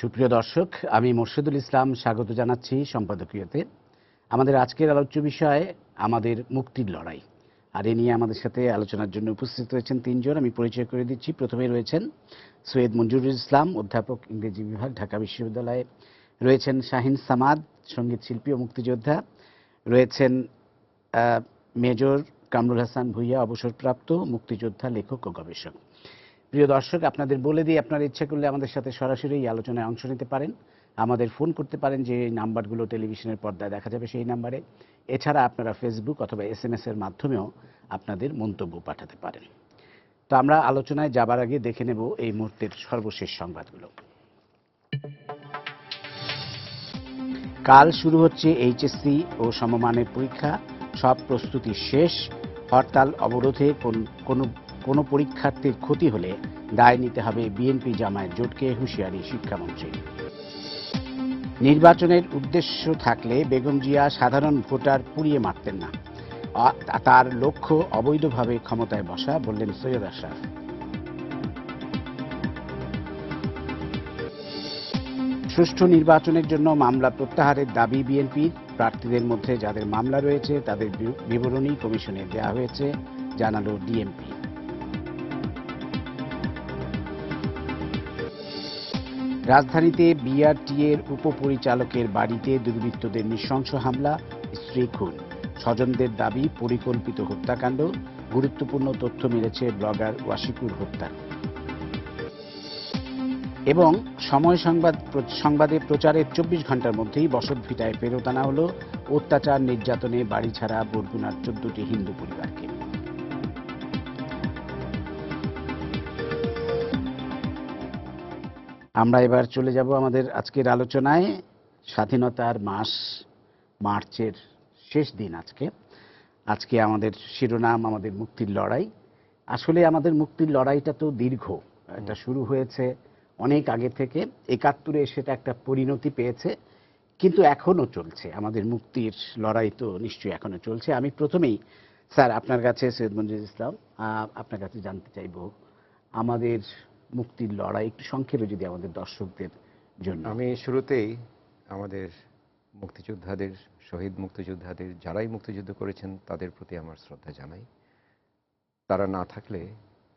সুপ্রিয় দর্শক, আমি মোর্শেদুল ইসলাম স্বাগত জানাচ্ছি সম্পাদকীয়তে। আমাদের আজকের আলোচ্য বিষয় আমাদের মুক্তির লড়াই। আর এ নিয়ে আমাদের সাথে আলোচনার জন্য উপস্থিত রয়েছেন তিনজন। আমি পরিচয় করে দিচ্ছি। প্রথমে রয়েছেন সৈয়দ মঞ্জুরুল ইসলাম, অধ্যাপক, ইংরেজি বিভাগ, ঢাকা বিশ্ববিদ্যালয়ে। রয়েছেন শাহিন সামাদ, সঙ্গীত শিল্পী ও মুক্তিযোদ্ধা। রয়েছেন মেজর কামরুল হাসান ভূঁইয়া, অবসরপ্রাপ্ত মুক্তিযোদ্ধা, লেখক ও গবেষক। প্রিয় দর্শক, আপনাদের বলে দিই, আপনারা ইচ্ছা করলে আমাদের সাথে সরাসরি এই আলোচনায় অংশ নিতে পারেন। আমাদের ফোন করতে পারেন, যে নাম্বারগুলো টেলিভিশনের পর্দায় দেখা যাবে সেই নাম্বারে। এছাড়া আপনারা ফেসবুক অথবা SMS এর মাধ্যমেও আপনাদের মন্তব্য পাঠাতে পারেন। তো আমরা আলোচনায় যাবার আগে দেখে নেব এই মুহূর্তের সর্বশেষ সংবাদগুলো। কাল শুরু হচ্ছে HSC ও সমমানের পরীক্ষা। সব প্রস্তুতি শেষ। হরতাল অবরোধে কোনো পরীক্ষার্থীর ক্ষতি হলে দায় নিতে হবে বিএনপি জামায়াত জোটকে, হুঁশিয়ারি শিক্ষামন্ত্রী। নির্বাচনের উদ্দেশ্য থাকলে বেগম জিয়া সাধারণ ভোটার পুড়িয়ে মারতেন না। তার লক্ষ্য অবৈধভাবে ক্ষমতায় বসা, বললেন সৈয়দ আশরাফ। সুষ্ঠু নির্বাচনের জন্য মামলা প্রত্যাহারের দাবি বিএনপির। প্রার্থীদের মধ্যে যাদের মামলা রয়েছে তাদের বিবরণী কমিশনে দেওয়া হয়েছে, জানালো ডিএমপি। রাজধানীতে বিআরটিএর উপপরিচালকের বাড়িতে দুর্বৃত্তদের নৃশংস হামলা, স্ত্রী খুন। স্বজনদের দাবি পরিকল্পিত হত্যাকাণ্ড। গুরুত্বপূর্ণ তথ্য মিলেছে ব্লগার ওয়াশিকুর হত্যা। এবং সময় সংবাদে প্রচারের 24 ঘন্টার মধ্যেই বসতভিটায় ফেরত আনা হলো অত্যাচার নির্যাতনে বাড়ি ছাড়া বরগুনার 14টি হিন্দু পরিবারকে। আমরা এবার চলে যাব আমাদের আজকের আলোচনায়। স্বাধীনতার মাস, মার্চের শেষ দিন আজকে আমাদের শিরোনাম আমাদের মুক্তির লড়াই। আসলে আমাদের মুক্তির লড়াইটা তো দীর্ঘ। এটা শুরু হয়েছে অনেক আগে থেকে। 71-এ সেটা একটা পরিণতি পেয়েছে, কিন্তু এখনো চলছে। আমাদের মুক্তির লড়াই তো নিশ্চয়ই এখনো চলছে। আমি প্রথমেই স্যার আপনার কাছে, সৈয়দ মঞ্জুরুল ইসলাম, আপনার কাছে জানতে চাইব আমাদের মুক্তির লড়াই একটু সংক্ষেপে যদি আমাদের দর্শকদের জন্য। আমি শুরুতেই আমাদের মুক্তিযোদ্ধাদের, শহীদ মুক্তিযোদ্ধাদের, যারাই মুক্তিযুদ্ধ করেছেন তাদের প্রতি আমার শ্রদ্ধা জানাই। তারা না থাকলে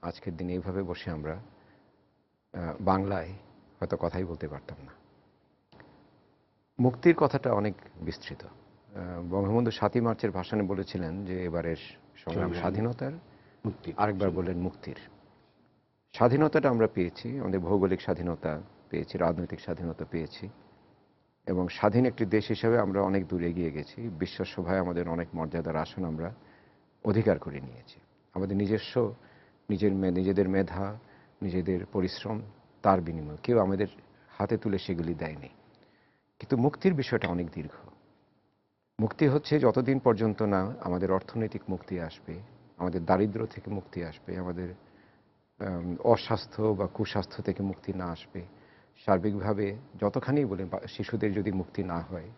আজকের দিনে এইভাবে বসে আমরা বাংলায় হয়তো কথাই বলতে পারতাম না। মুক্তির কথাটা অনেক বিস্তৃত। বঙ্গবন্ধু 7ই মার্চের ভাষণে বলেছিলেন যে এবারের সংগ্রাম স্বাধীনতার, আরেকবার বললেন মুক্তির। স্বাধীনতাটা আমরা পেয়েছি, আমাদের ভৌগোলিক স্বাধীনতা পেয়েছি, রাজনৈতিক স্বাধীনতা পেয়েছি, এবং স্বাধীন একটি দেশ হিসেবে আমরা অনেক দূর এগিয়ে গেছি। বিশ্বসভায় আমাদের অনেক মর্যাদার আসন আমরা অধিকার করে নিয়েছি। আমাদের নিজেদের মেধা, নিজেদের পরিশ্রম, তার বিনিময়ে কেউ আমাদের হাতে তুলে সেগুলি দেয়নি। কিন্তু মুক্তির বিষয়টা অনেক দীর্ঘ। মুক্তি হচ্ছে যতদিন পর্যন্ত না আমাদের অর্থনৈতিক মুক্তি আসবে, আমাদের দারিদ্র্য থেকে মুক্তি আসবে, আমাদের অস্বাস্থ্য বা কুস্বাস্থ্য থেকে মুক্তি না আসবে, সার্বিকভাবে যতখানি বলে শিশুদের যদি মুক্তি না হয়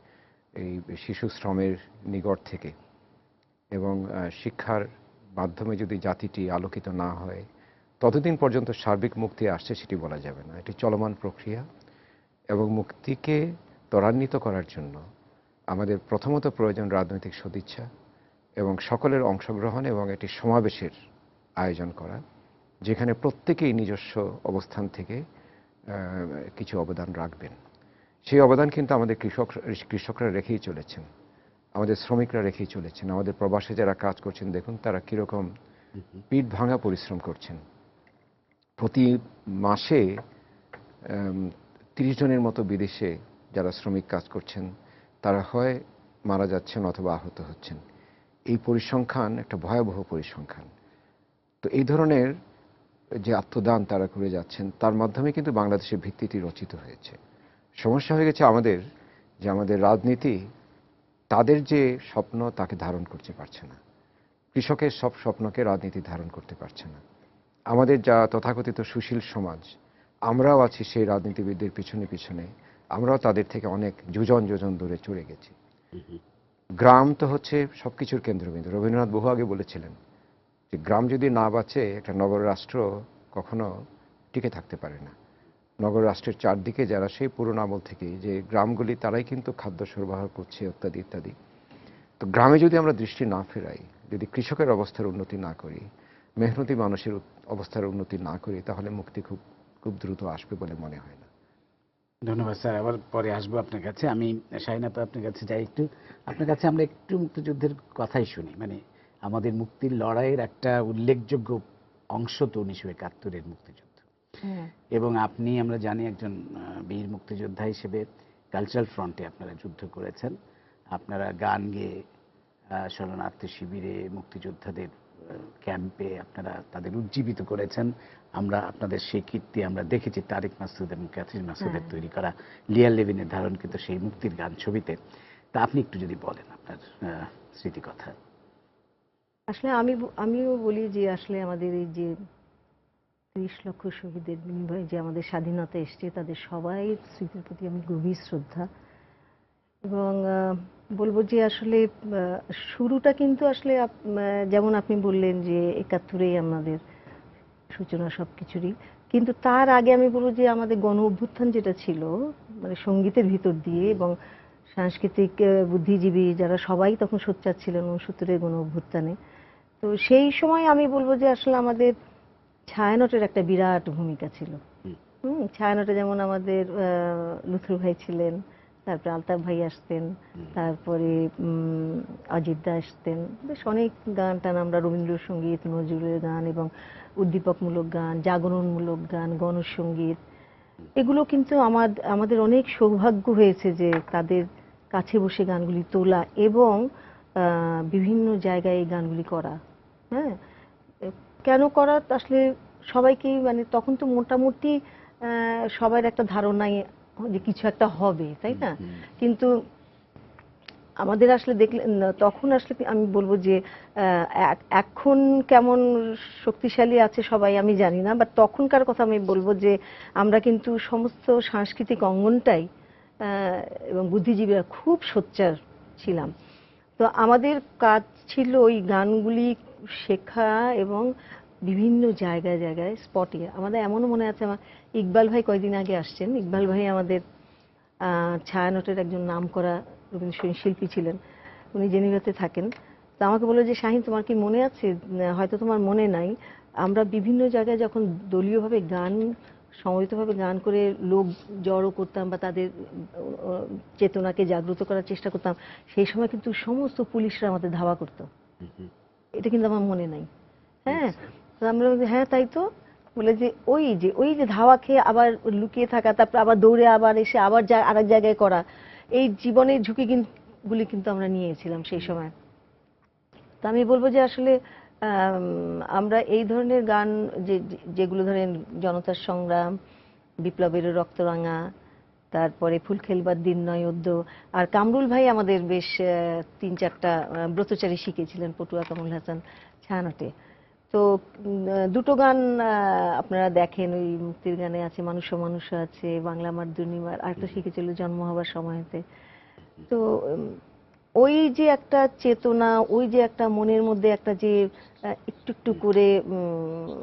এই শিশু শ্রমের নিগড় থেকে, এবং শিক্ষার মাধ্যমে যদি জাতিটি আলোকিত না হয়, ততদিন পর্যন্ত সার্বিক মুক্তি আসছে সেটি বলা যাবে না। এটি চলমান প্রক্রিয়া, এবং মুক্তিকে ত্বরান্বিত করার জন্য আমাদের প্রথমত প্রয়োজন রাজনৈতিক সদিচ্ছা এবং সকলের অংশগ্রহণ, এবং একটি সমাবেশের আয়োজন করা, যেখানে প্রত্যেকেই নিজস্ব অবস্থান থেকে কিছু অবদান রাখবেন। সেই অবদান কিন্তু আমাদের কৃষকরা রেখেই চলেছেন, আমাদের শ্রমিকরা রেখেই চলেছেন, আমাদের প্রবাসে যারা কাজ করছেন দেখুন তারা কীরকম পিঠ ভাঙা পরিশ্রম করছেন। প্রতি মাসে 30 জনের মতো বিদেশে যারা শ্রমিক কাজ করছেন তারা হয় মারা যাচ্ছেন অথবা আহত হচ্ছেন। এই পরিসংখ্যান একটা ভয়াবহ পরিসংখ্যান। তো এই ধরনের যে আত্মদান তারা করে যাচ্ছেন, তার মাধ্যমে কিন্তু বাংলাদেশের ভিত্তিটি রচিত হয়েছে। সমস্যা হয়ে গেছে আমাদের রাজনীতি তাদের যে স্বপ্ন তাকে ধারণ করতে পারছে না। কৃষকের সব স্বপ্নকে রাজনীতি ধারণ করতে পারছে না। আমাদের যা তথাকথিত সুশীল সমাজ, আমরাও আছি সেই রাজনীতিবিদদের পিছনে, আমরাও তাদের থেকে অনেক যোজন দূরে চলে গেছি। গ্রাম তো হচ্ছে সবকিছুর কেন্দ্রবিন্দু। রবীন্দ্রনাথ বহু আগে বলেছিলেন যে গ্রাম যদি না বাঁচে একটা নগর রাষ্ট্র কখনো টিকে থাকতে পারে না। নগর রাষ্ট্রের চারদিকে যারা সেই পুরনো আমল থেকে যে গ্রামগুলি তারাই কিন্তু খাদ্য সরবরাহ করছে ইত্যাদি ইত্যাদি। তো গ্রামে যদি আমরা দৃষ্টি না ফেরাই, যদি কৃষকের অবস্থার উন্নতি না করি, মেহনতি মানুষের অবস্থার উন্নতি না করি, তাহলে মুক্তি খুব খুব দ্রুত আসবে বলে মনে হয় না। ধন্যবাদ স্যার, আবার পরে আসবো আপনার কাছে। আমি শাহিন আপা আপনার কাছে যাই একটু। আপনার কাছে আমরা একটু মুক্তিযুদ্ধের কথাই শুনি, মানে আমাদের মুক্তির লড়াইয়ের একটা উল্লেখযোগ্য অংশ তো 1971-এর মুক্তিযুদ্ধ। এবং আপনি, আমরা জানি, একজন বীর মুক্তিযোদ্ধা হিসেবে কালচারাল ফ্রন্টে আপনারা যুদ্ধ করেছেন। আপনারা গান গেয়ে শরণার্থী শিবিরে, মুক্তিযোদ্ধাদের ক্যাম্পে আপনারা তাদের উজ্জীবিত করেছেন। আমরা আপনাদের সেই কীর্তি আমরা দেখেছি তারেক মাসুদ এবং ক্যাথরিন মাসুদের তৈরি করা লিয়ার লেভিনের ধারণকৃত সেই মুক্তির গান ছবিতে। তা আপনি একটু যদি বলেন আপনার স্মৃতিকথা। আসলে আমিও বলি যে আসলে আমাদের এই যে 30 লক্ষ শহীদের বিনিময়ে যে আমাদের স্বাধীনতা এসছে, তাদের সবাই স্মৃতির প্রতি আমি গভীর শ্রদ্ধা। এবং বলবো যে আসলে শুরুটা কিন্তু আসলে যেমন আপনি বললেন যে 71-এই আমাদের সূচনা সবকিছুরই, কিন্তু তার আগে আমি বলবো যে আমাদের গণ অভ্যুত্থান যেটা ছিল, মানে সঙ্গীতের ভিতর দিয়ে এবং সাংস্কৃতিক বুদ্ধিজীবী যারা সবাই তখন সোচ্চার ছিলেন 69-এর গণ অভ্যুত্থানে। তো সেই সময় আমি বলবো যে আসলে আমাদের ছায়ানটের একটা বিরাট ভূমিকা ছিল। ছায়ানটে যেমন আমাদের লুথুর ভাই ছিলেন, তারপরে আলতাফ ভাই আসতেন, তারপরে অজিত দা আসতেন, বেশ অনেক গান টান আমরা রবীন্দ্রসঙ্গীত, নজরুলের গান এবং উদ্দীপকমূলক গান, জাগরণমূলক গান, গণসঙ্গীত, এগুলো কিন্তু আমাদের অনেক সৌভাগ্য হয়েছে যে তাদের কাছে বসে গানগুলি তোলা এবং বিভিন্ন জায়গায় এই গানগুলি করা। হ্যাঁ, কেন করা আসলে সবাইকেই, মানে তখন তো মোটামুটি সবার একটা ধারণাই যে কিছু একটা হবে, তাই না? কিন্তু আমাদের আসলে দেখলে তখন আসলে আমি বলবো যে এখন কেমন শক্তিশালী আছে সবাই আমি জানি না, বাট তখনকার কথা আমি বলবো যে আমরা কিন্তু সমস্ত সাংস্কৃতিক অঙ্গনটাই এবং বুদ্ধিজীবীরা খুব সোচ্চার ছিলাম। তো আমাদের কাজ ছিল ওই গানগুলি শেখা এবং বিভিন্ন জায়গায় জায়গায় স্পটে। আমাদের এমনও মনে আছে, আমার ইকবাল ভাই কয়েকদিন আগে আসছেন। ইকবাল ভাই আমাদের ছায়ানটের একজন নামকরা রবীন্দ্রসঙ্গীত শিল্পী ছিলেন, উনি জেনেভাতে থাকেন। তো আমাকে বললো যে শাহিন, তোমার কি মনে আছে, হয়তো তোমার মনে নাই, আমরা বিভিন্ন জায়গায় যখন দলীয়ভাবে গান, সমবেতভাবে গান করে লোক জড়ো করতাম বা তাদের চেতনাকে জাগ্রত করার চেষ্টা করতাম, সেই সময় কিন্তু সমস্ত পুলিশরা আমাদের ধাওয়া করতো। এটা কিন্তু আমার মনে নাই। হ্যাঁ, আমরা হ্যাঁ তাই তো, বলে যে ওই যে ধাওয়া খেয়ে আবার লুকিয়ে থাকা, তারপর আবার দৌড়ে আবার এসে আবার আরেক জায়গায় করা, এই জীবনের ঝুঁকি গুলি কিন্তু আমরা নিয়েছিলাম সেই সময়। তা আমি বলবো যে আসলে আমরা এই ধরনের গান যেগুলো ধরেন জনতার সংগ্রাম, বিপ্লবের রক্তরাঙা, তারপরে ফুল খেলবার দিন নয় অদ্য, আর কামরুল ভাই আমাদের বেশ 3-4টা ব্রতচারী শিখেছিলেন, পটুয়া কামরুল হাসান ছায়ানটে। তো দুটো গান আপনারা দেখেন, ওই মুক্তির গানে আছে মানুষ মানুষ আছে, বাংলা আমার দুর্নিমার, আরেকটা শিখেছিল জন্ম হবার সময়তে। তো ওই যে একটা চেতনা, ওই যে একটা মনের মধ্যে একটা যে একটু একটু করে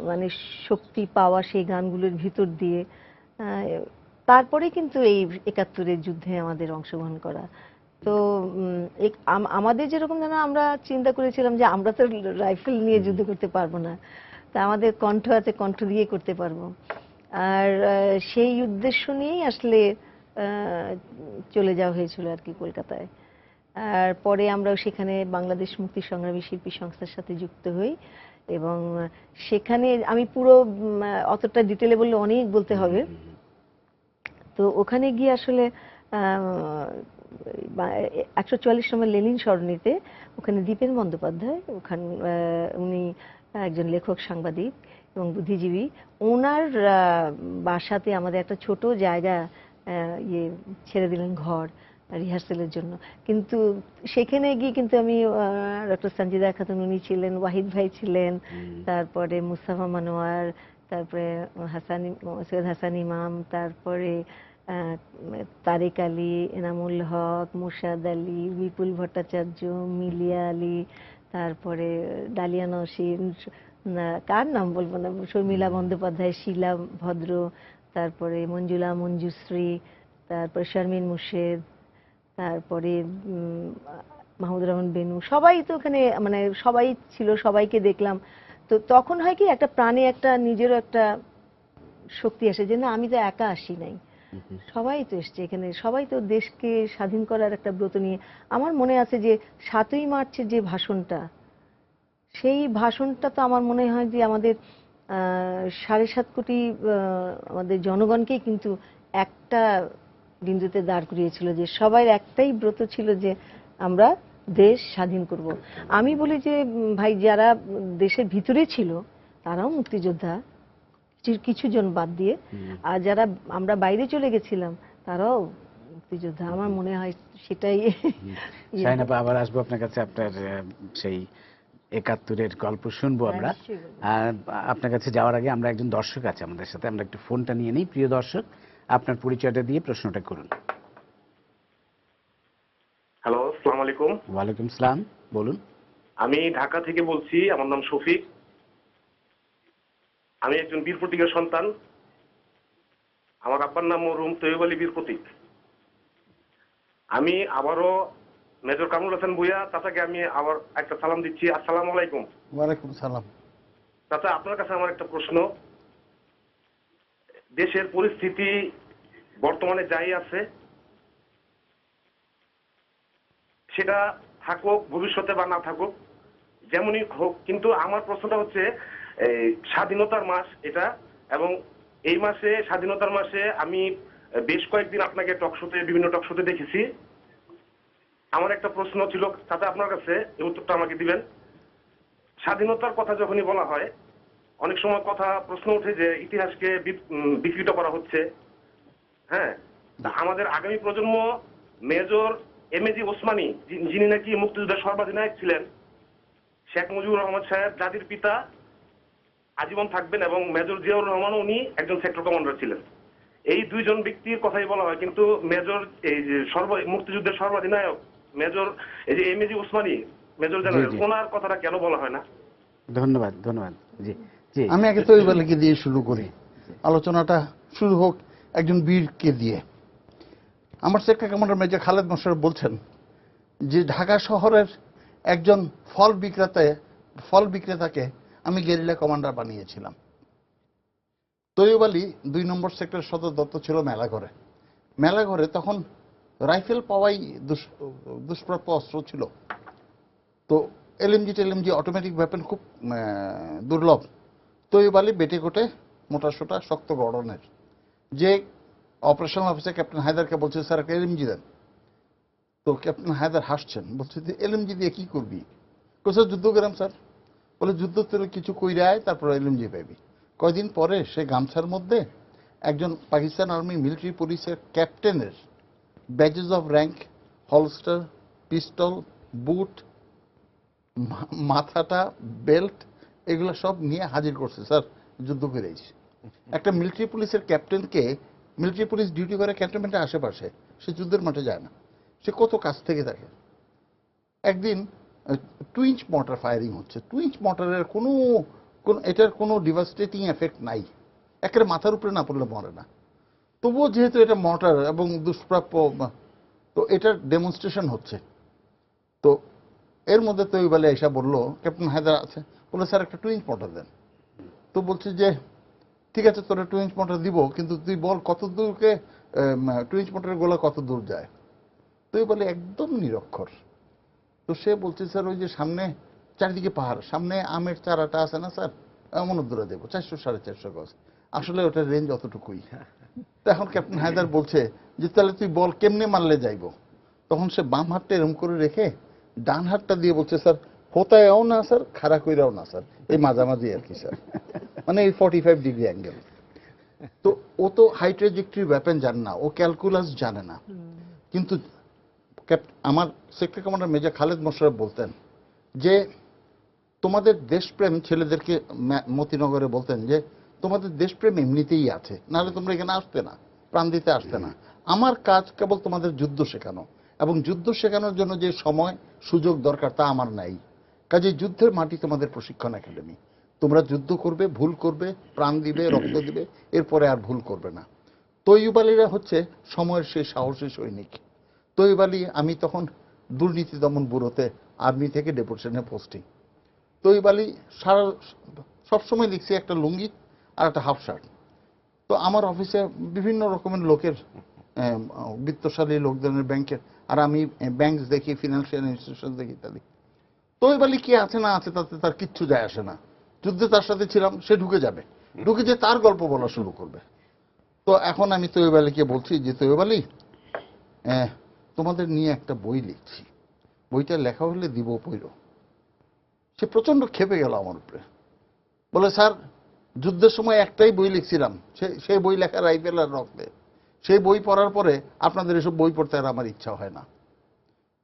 মানে শক্তি পাওয়া সেই গানগুলোর ভিতর দিয়ে, তারপরে কিন্তু এই 71-এর যুদ্ধে আমাদের অংশগ্রহণ করা। তো আমাদের যেরকম যেন আমরা চিন্তা করেছিলাম যে আমরা তো রাইফেল নিয়ে যুদ্ধ করতে পারবো না, তা আমাদের কণ্ঠ আছে, কণ্ঠ দিয়ে করতে পারবো। আর সেই উদ্দেশ্য নিয়েই আসলে চলে যাওয়া হয়েছিল আর কি কলকাতায়। আর পরে আমরা সেখানে বাংলাদেশ মুক্তি সংগ্রামী শিল্পী সংস্থার সাথে যুক্ত হই এবং সেখানে আমি পুরো অতটা ডিটেলে বললে অনেক বলতে হবে। তো ওখানে গিয়ে আসলে 144 নম্বর লেনিন সরণিতে ওখানে দীপেন বন্দ্যোপাধ্যায়, ওখানে উনি একজন লেখক, সাংবাদিক এবং বুদ্ধিজীবী, ওনার বাসাতে আমাদের একটা ছোট জায়গা ছেড়ে দিলেন, ঘর রিহার্সেলের জন্য। কিন্তু সেখানে গিয়ে কিন্তু আমি ডক্টর সঞ্জিদা খাতুন উনি ছিলেন, ওয়াহিদ ভাই ছিলেন, তারপরে মুস্তাফা মানোয়ার, তারপরে সৈয়দ হাসান ইমাম, তারপরে তারেক আলী, এনামুল হক, মুর্শাদ আলী, বিপুল ভট্টাচার্য, মিলিয়া আলী, তারপরে ডালিয়া নওশীন, কার নাম বলবো না, শর্মিলা বন্দ্যোপাধ্যায়, শিলা ভদ্র, তারপরে মঞ্জুলা মঞ্জুশ্রী, তারপরে শারমিন মুর্শেদ, তারপরে মাহমুদুর রহমান বেনু, সবাই তো ওখানে মানে সবাই ছিল, সবাইকে দেখলাম। তো তখন হয় কি একটা প্রাণে একটা নিজেরও একটা শক্তি আসে যে না আমি তো একা আসি নাই, সবাই তো এসছে এখানে, সবাই তো দেশকে স্বাধীন করার একটা ব্রত নিয়ে। আমার মনে আছে যে 7ই মার্চের যে ভাষণটা, সেই ভাষণটা তো আমার মনে হয় যে আমাদের 7.5 কোটি আমাদের জনগণকেই কিন্তু একটা বিন্দুতে দাঁড় করিয়েছিল, যে সবাই একটাই ব্রত ছিল যে আমরা দেশ স্বাধীন করব। আমি বলি যে ভাই যারা দেশের ভিতরে ছিল তারাও মুক্তিযোদ্ধা, কিছু জন বাদ দিয়ে, আর যারা আমরা বাইরে চলে গেছিলাম তারাও মুক্তিযোদ্ধা। আমার মনে হয় সেটাই। শাহিন আপা, আবার আসবো আপনার কাছে, আপনার সেই 71-এর গল্প শুনবো আমরা। নিশ্চয়ই বলবো। আর আপনার কাছে যাওয়ার আগে আমরা একজন দর্শক আছে আমাদের সাথে, আমরা একটু ফোনটা নিয়ে নিই। প্রিয় দর্শক, আপনার পরিচয়টা দিয়ে প্রশ্নটা করুন। হ্যালো, আসসালামু আলাইকুম। ওয়ালাইকুম সালাম, বলুন। আমি ঢাকা থেকে বলছি, আমার নাম শফিক। আমি একজন বীর প্রতীকের সন্তান। আমার আব্বার নাম মরহুম তৈয়ব আলী বীর প্রতীক। আমি আবারও মেজর কামরুল হাসান ভূঁইয়া চাচাকে আমি আবার একটা সালাম দিচ্ছি। আসসালামু আলাইকুম। ওয়ালাইকুম সালাম। চাচা, আপনার কাছে আমার একটা প্রশ্ন। দেশের পরিস্থিতি বর্তমানে যাই আছে সেটা থাকুক ভবিষ্যতে বা না থাকুক, যেমনই হোক, কিন্তু আমার প্রশ্নটা হচ্ছে এই স্বাধীনতার মাস এটা, এবং এই মাসে স্বাধীনতার মাসে আমি বেশ কয়েকদিন আপনাকে টকশোতে, বিভিন্ন টকশোতে দেখেছি। আমার একটা প্রশ্ন ছিল তাতে আপনার কাছে, এই উত্তরটা আমাকে দিবেন। স্বাধীনতার কথা যখনই বলা হয় অনেক সময় কথা প্রশ্ন ওঠে যে ইতিহাসকে বিকৃত করা হচ্ছে। হ্যাঁ, আমাদের আগামী প্রজন্ম মেজর এমএজি ওসমানী, যিনি নাকি মুক্তিযুদ্ধের সর্বাধিনায়ক ছিলেন, শেখ মুজিবুর রহমান সাহেব জাতির পিতা, আজীবন থাকবেন, এবং মেজর জিয়াউর রহমানও উনি একজন সেক্টর কমান্ডার ছিলেন। এই দুইজন ব্যক্তির কথাই বলা হয়, কিন্তু মেজর এই যে মুক্তিযুদ্ধের সর্বাধিনায়ক মেজর এই যে এমএজি ওসমানী, মেজর জেনারেল, ওনার কথাটা কেন বলা হয় না? ধন্যবাদ, ধন্যবাদ। জি জি, আমি আগে তৈয়ব আলীকে দিয়ে শুরু করি, আলোচনাটা শুরু হোক একজন বীরকে দিয়ে। আমার sector commander major Khaled Mosharraf বলছেন যে ঢাকা শহরের একজন ফল বিক্রেতাকে আমি গেরিলা কমান্ডার বানিয়েছিলাম। তৈয়ব আলী 2 নম্বর সেক্টরের সদর দপ্তর ছিল মেলাঘরে তখন রাইফেল পাওয়াই দুষ্প্রাপ্য অস্ত্র ছিল। তো এলএমজি অটোমেটিক ওয়েপন খুব দুর্লভ। তৈয়ব আলী বেটে কোটে মোটাসোটা শক্ত গড়নের, যে অপারেশনাল অফিসার ক্যাপ্টেন হায়দারকে বলছে স্যার একটা এলএমজি দেন। তো ক্যাপ্টেন হায়দার হাসছেন, বলছে যে এলএমজি দিয়ে কি করবি? কোথাও যুদ্ধ করাম স্যার। বলে যুদ্ধ তোর কিছু কইরা আয়, তারপর এলএমজি পাবি। কয়দিন পরে সে গামছার মধ্যে একজন পাকিস্তান আর্মি মিলিটারি পুলিশের ক্যাপ্টেনের ব্যাজেস অফ র্যাঙ্ক, হলস্টার, পিস্তল, বুট, মাথাটা, বেল্ট, এগুলো সব নিয়ে হাজির করছে, স্যার যুদ্ধ করেছি। একটা মিলিটারি পুলিশের ক্যাপ্টেনকে, মিলিটারি পুলিশ ডিউটি করে ক্যান্টনমেন্টের আশেপাশে, সে যুদ্ধের মাঠে যায় না, সে কত কাছ থেকে থাকে। একদিন 2 ইঞ্চ মর্টার ফায়ারিং হচ্ছে। 2 ইঞ্চ মর্টারের কোনো এটার কোনো ডিভাস্টেটিং এফেক্ট নাই, একেবারে মাথার উপরে না পড়লে মরে না। তবুও যেহেতু এটা মর্টার এবং দুষ্প্রাপ্য, তো এটার ডেমনস্ট্রেশন হচ্ছে। তো এর মধ্যে তৈয়ব আলী এসে বললো, ক্যাপ্টেন হায়দার আছে, বলে স্যার একটা 2 ইঞ্চ মর্টার দেন। তো বলছে যে ঠিক আছে তোরা 2 ইঞ্চ মর্টার দিব, কিন্তু তুই বল কত দূরকে 2 ইঞ্চ মর্টারের গোলা কত দূর যায়। তৈয়ব আলী একদম নিরক্ষর। তো সে বলছে স্যার ওই যে সামনে চারিদিকে পাহাড়, সামনে আমের চারাটা আছে না স্যার, এমন দূরে দেবো 400-450 গজ। আসলে ওটার রেঞ্জ অতটুকুই। তো এখন ক্যাপ্টেন হায়দার বলছে যে তাহলে তুই বল কেমনে মারলে যাইব। তখন সে বাম হাতটা এরম করে রেখে ডান হাতটা দিয়ে বলছে স্যার হোতায়ও না স্যার, খাড়া কইরাও না স্যার, এই মাঝামাঝি আর কি স্যার, মানে এই 45 ডিগ্রি অ্যাঙ্গেল। তো ও তো হাই ট্রাজেক্টরি ওয়েপন জানে না, ও ক্যালকুলাস জানে না। কিন্তু আমার sector commander major Khaled Mosharraf বলতেন যে তোমাদের দেশপ্রেম, ছেলেদেরকে মতিনগরে বলতেন যে তোমাদের দেশপ্রেম এমনিতেই আছে, নাহলে তোমরা এখানে আসতে না, প্রাণ দিতে আসতে না। আমার কাজ কেবল তোমাদের যুদ্ধ শেখানো, এবং যুদ্ধ শেখানোর জন্য যে সময় সুযোগ দরকার তা আমার নাই। কাজে যুদ্ধের মাটি তোমাদের প্রশিক্ষণ একাডেমি, তোমরা যুদ্ধ করবে, ভুল করবে, প্রাণ দিবে, রক্ত দিবে, এরপরে আর ভুল করবে না। তৈয়ব আলীরা হচ্ছে সময়ের সেই সাহসী সৈনিক। তৈয়ব আলী, আমি তখন দুর্নীতি দমন ব্যুরোতে আর্মি থেকে ডেপুটেশনে পোস্টিং। তৈয়ব আলী সবসময় লিখছি একটা লুঙ্গি আর একটা হাফ শার্ট। তো আমার অফিসে বিভিন্ন রকমের লোকের, বিত্তশালী লোকজনের ব্যাংকের, আর আমি ব্যাংক দেখি, ফিনান্সিয়াল ইনস্টিটিউশন দেখি ইত্যাদি। তৈয়ব আলী কি আছে না আছে তাতে তার কিচ্ছু যায় আসে না। যুদ্ধে তার সাথে ছিলাম, সে ঢুকে যাবে, ঢুকে যে তার গল্প বলা শুরু করবে। তো এখন আমি তৈয়ব আলীকে বলছি যে তৈয়ব আলী, তোমাদের নিয়ে একটা বই লিখছি, বইটা লেখা হলে দিব পড়ো। সে প্রচন্ড ক্ষেপে গেল আমার উপরে, বলে স্যার যুদ্ধের সময় একটাই বই লিখছিলাম, সেই বই লেখা রাইফেল আর রক্তে, সেই বই পড়ার পরে আপনাদের এসব বই পড়তে আর আমার ইচ্ছা হয় না।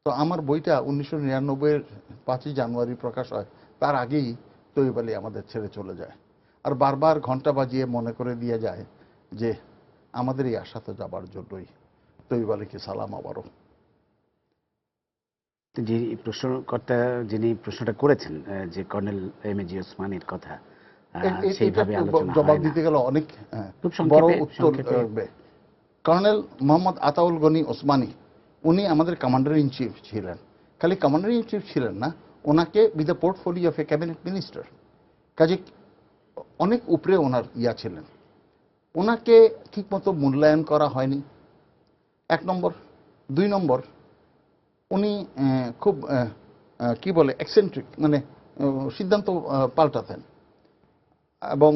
তো আমার বইটা 1999-এর 5ই জানুয়ারি প্রকাশ হয়, তার আগেই তৈয়ব আলী আমাদের ছেড়ে চলে যায়। আর বারবার ঘন্টা বাজিয়ে মনে করে দিয়ে যায় যে আমাদের এই আশা তো যাবার জন্যই, তৈয়ব আলীকে সালাম আবারও। যে প্রশ্নকর্তা যিনি প্রশ্নটা করেছেন যে কর্নেল এমএজি ওসমানীর কথা, সেইভাবে আলোচনা জবাব হয় না। দিতে গেলে অনেক খুব বড় সংক্ষেপে উত্তর হবে। কর্নেল মোহাম্মদ আতাউল গনি ওসমানী, উনি আমাদের কমান্ডার ইন চিফ ছিলেন। খালি কমান্ডার ইন চিফ ছিলেন না, ওনাকে with the portfolio of A cabinet minister, কাজে অনেক উপরে ওনার ইয়া ছিলেন। ওনাকে ঠিকমতো মূল্যায়ন করা হয়নি, 1 নম্বর। 2 নম্বর, উনি খুব কি বলে এক্সেন্ট্রিক, মানে সিদ্ধান্ত পাল্টাতেন। এবং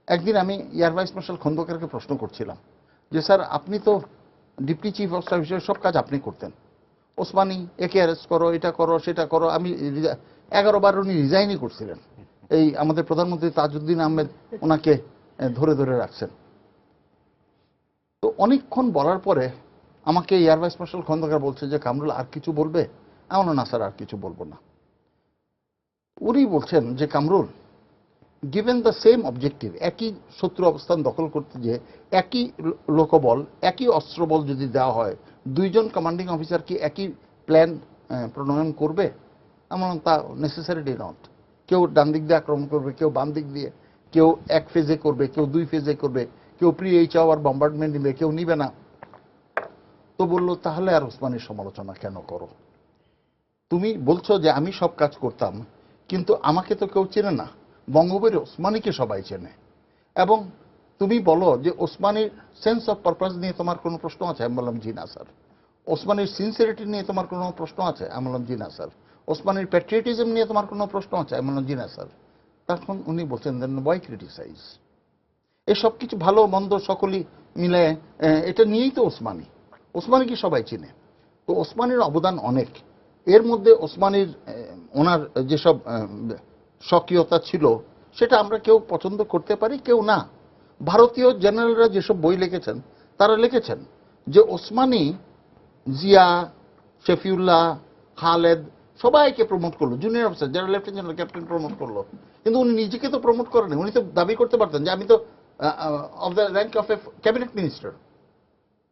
একদিন আমি এয়ার ভাইস মার্শাল খন্দকারকে প্রশ্ন করছিলাম যে স্যার আপনি তো ডিপটি চিফ অফ স্টাফ হিসেবে সব কাজ আপনি করতেন, ওসমানী একে অ্যারেস্ট করো, এটা করো, সেটা করো। আমি 11 বার উনি রিজাইনই করছিলেন। এই আমাদের প্রধানমন্ত্রী তাজউদ্দিন আহমেদ ওনাকে ধরে ধরে রাখছেন। তো অনেকক্ষণ বলার পরে আমাকে এয়ার ভাইস মার্শাল খন্দকার বলছে যে কামরুল আর কিছু বলবে? এমন না স্যার, আর কিছু বলবো না। উনি বলছেন যে Kamrul, given the same objective, একই শত্রু অবস্থান দখল করতে যে একই লোকবল, একই অস্ত্রবল যদি দেওয়া হয়, 2 জন কমান্ডিং অফিসার কি একই প্ল্যান প্রণয়ন করবে? এমন তা নেসেসারিলি নট। কেউ ডান দিক দিয়ে আক্রমণ করবে, কেউ বাম দিক দিয়ে, কেউ 1 ফেজে করবে, কেউ 2 ফেজে করবে, কেউ প্রি এইচ আওয়ার বম্বার্ডমেন্ট নিবে, কেউ নিবে না। তো বলল তাহলে আর ওসমানীর সমালোচনা কেন করো? তুমি বলছো যে আমি সব কাজ করতাম, কিন্তু আমাকে তো কেউ চেনে না। বঙ্গবীর ওসমানীকে সবাই চেনে। এবং তুমি বলো যে ওসমানীর সেন্স অফ পারপাস নিয়ে তোমার কোনো প্রশ্ন আছে? আমি বললাম জি না স্যার। ওসমানীর সিনসিয়ারিটি নিয়ে তোমার কোনো প্রশ্ন আছে? আমি বললাম জি না স্যার। ওসমানীর প্যাট্রিয়টিজম নিয়ে তোমার কোনো প্রশ্ন আছে? আমি বললাম জি না স্যার। তখন উনি বলছেন দেন ওয়াই ক্রিটিসাইজ? এই সব কিছু ভালো মন্দ সকলেই মিলে এটা নিয়েই তো ওসমানী। ওসমানীকে সবাই চিনে। তো ওসমানীর অবদান অনেক। এর মধ্যে ওসমানীর ওনার যেসব স্বকীয়তা ছিল সেটা আমরা কেউ পছন্দ করতে পারি, কেউ না। ভারতীয় জেনারেলরা যেসব বই লিখেছেন তারা লিখেছেন যে ওসমানী জিয়া, শফিউল্লাহ, খালেদ সবাইকে প্রমোট করলো, জুনিয়র অফিসার যারা লেফটেন্যান্ট জেনারেল, ক্যাপ্টেন প্রমোট করলো। কিন্তু উনি নিজেকে তো প্রমোট করেনি। উনি তো দাবি করতে পারতেন যে আমি তো of the rank of A cabinet minister.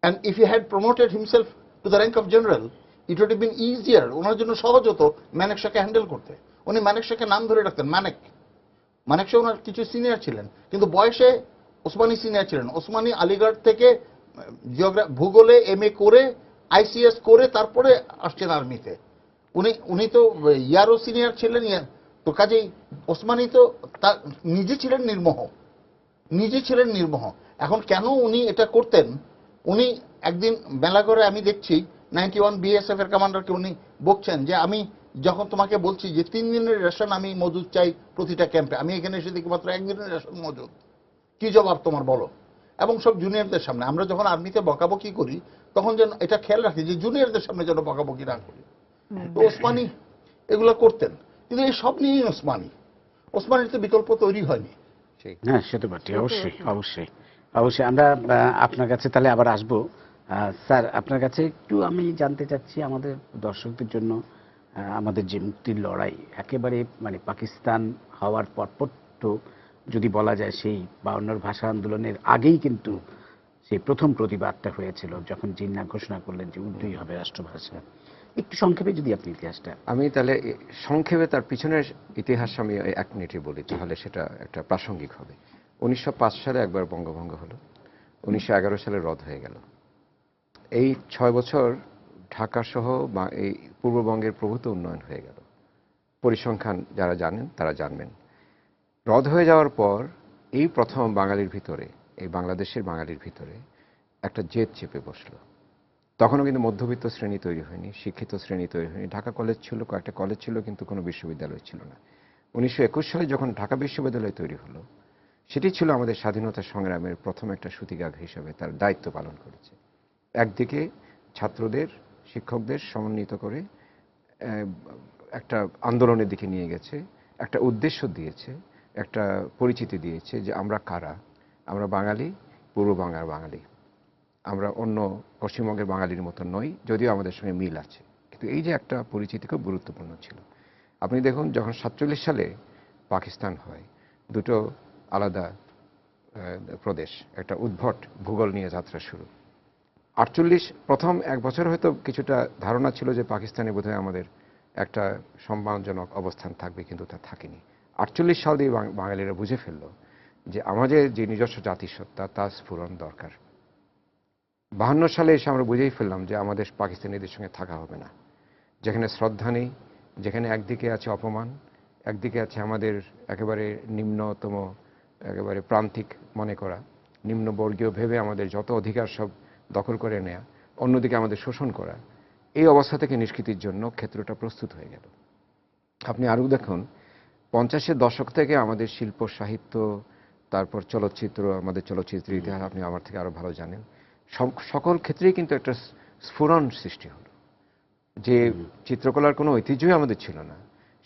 And if he had promoted himself to the rank of general, it would have been easier. ওনার জন্য সহজ হতো মানেক শাহকে হ্যান্ডেল করতে। উনি মানেক শাহকে নাম ধরে রাখতেন মানেক। মানেক শাহ ওনার কিছু সিনিয়র ছিলেন, কিন্তু বয়সে ওসমানী সিনিয়র ছিলেন। ওসমানী আলিগড় থেকে ভূগোলে MA করে, ICS করে তারপরে আসছেন আর্মিতে। উনি তো ইয়ারও সিনিয়র ছিলেন। তো কাজেই ওসমানী তো নিজে ছিলেন নির্মোহ। এখন কেন উনি এটা করতেন? উনি একদিন মেলাঘরে আমি দেখছি 91 BSF এর কমান্ডারকে উনি বলছেন যে আমি যখন তোমাকে বলছি যে 3 দিনের রেশন আমি মজুদ চাই প্রতিটা ক্যাম্পে, আমি এখানে এসে দেখি মাত্র 1 দিনের রেশন মজুদ। কি জবাব তোমার বলো? এবং সব জুনিয়রদের সামনে। আমরা যখন আর্মিতে বকাবকি করি তখন যেন এটা খেয়াল রাখি যে জুনিয়রদের সামনে যেন বকাবকি না করি। তো ওসমানী এগুলো করতেন, কিন্তু এই সব নিয়েই ওসমানীর তো বিকল্প তৈরি হয়নি। হ্যাঁ, সেটা বটে। অবশ্যই আমরা আপনার কাছে তাহলে আবার আসবো। স্যার, আপনার কাছে একটু আমি জানতে চাচ্ছি আমাদের দর্শকদের জন্য, আমাদের যে মুক্তির লড়াই একেবারে মানে পাকিস্তান হওয়ার পরপর তো যদি বলা যায় সেই 52 ভাষা আন্দোলনের আগেই কিন্তু সেই প্রথম প্রতিবাদটা হয়েছিল, যখন জিন্নাহ ঘোষণা করলেন যে উর্দুই হবে রাষ্ট্রভাষা। একটু সংক্ষেপে যদি আপনি ইতিহাসটা। আমি তাহলে সংক্ষেপে তার পিছনের ইতিহাস আমি 1 মিনিটে বলি, তাহলে সেটা একটা প্রাসঙ্গিক হবে। 1905 সালে একবার বঙ্গভঙ্গ হলো, 1911 সালে রদ হয়ে গেল। এই 6 বছর ঢাকা সহ এই পূর্ববঙ্গের প্রভূত উন্নয়ন হয়ে গেল। পরিসংখ্যান যারা জানেন তারা জানবেন। রদ হয়ে যাওয়ার পর এই প্রথম বাঙালির ভিতরে, এই বাংলাদেশের বাঙালির ভিতরে একটা জেদ চেপে বসলো। তখনও কিন্তু মধ্যবিত্ত শ্রেণী তৈরি হয়নি, শিক্ষিত শ্রেণী তৈরি হয়নি। ঢাকা কলেজ ছিল, কয়েকটা কলেজ ছিল, কিন্তু কোনো বিশ্ববিদ্যালয় ছিল না। 1921 সালে যখন ঢাকা বিশ্ববিদ্যালয় তৈরি হলো, সেটি ছিল আমাদের স্বাধীনতা সংগ্রামের প্রথম একটা সূতিকাঘ হিসাবে তার দায়িত্ব পালন করেছে। একদিকে ছাত্রদের, শিক্ষকদের সমন্বিত করে একটা আন্দোলনের দিকে নিয়ে গেছে, একটা উদ্দেশ্য দিয়েছে, একটা পরিচিতি দিয়েছে যে আমরা কারা, আমরা বাঙালি, পূর্ব বাংলার বাঙালি, আমরা অন্য পশ্চিমবঙ্গের বাঙালির মতো নই, যদিও আমাদের সঙ্গে মিল আছে। কিন্তু এই যে একটা পরিচিতি খুব গুরুত্বপূর্ণ ছিল। আপনি দেখুন, যখন 47 সালে পাকিস্তান হয়, দুটো আলাদা প্রদেশ, একটা উদ্ভট ভূগোল নিয়ে যাত্রা শুরু। 48 প্রথম 1 বছর হয়তো কিছুটা ধারণা ছিল যে পাকিস্তানে বোধহয় আমাদের একটা সম্মানজনক অবস্থান থাকবে, কিন্তু তা থাকেনি। 48 সাল দিয়ে বাঙালিরা বুঝে ফেলল যে আমাদের যে নিজস্ব জাতিসত্তা তার স্ফুরণ দরকার। 52 সালে এসে আমরা বুঝেই ফেললাম যে আমাদের পাকিস্তানিদের সঙ্গে থাকা হবে না, যেখানে শ্রদ্ধা নেই, যেখানে একদিকে আছে অপমান, একদিকে আছে আমাদের একেবারে নিম্নতম, একেবারে প্রান্তিক মনে করা, নিম্নবর্গীয় ভেবে আমাদের যত অধিকার সব দখল করে নেয়া, অন্যদিকে আমাদের শোষণ করা। এই অবস্থা থেকে নিষ্কৃতির জন্য ক্ষেত্রটা প্রস্তুত হয়ে গেল। আপনি আরও দেখুন, 50-এর দশক থেকে আমাদের শিল্প সাহিত্য, তারপর চলচ্চিত্র, আমাদের চলচ্চিত্রের ইতিহাস আপনি আমার থেকে আরো ভালো জানেন, সকল ক্ষেত্রেই কিন্তু একটা স্ফুরণ সৃষ্টি হলো। যে চিত্রকলার কোনো ঐতিহ্যই আমাদের ছিল না,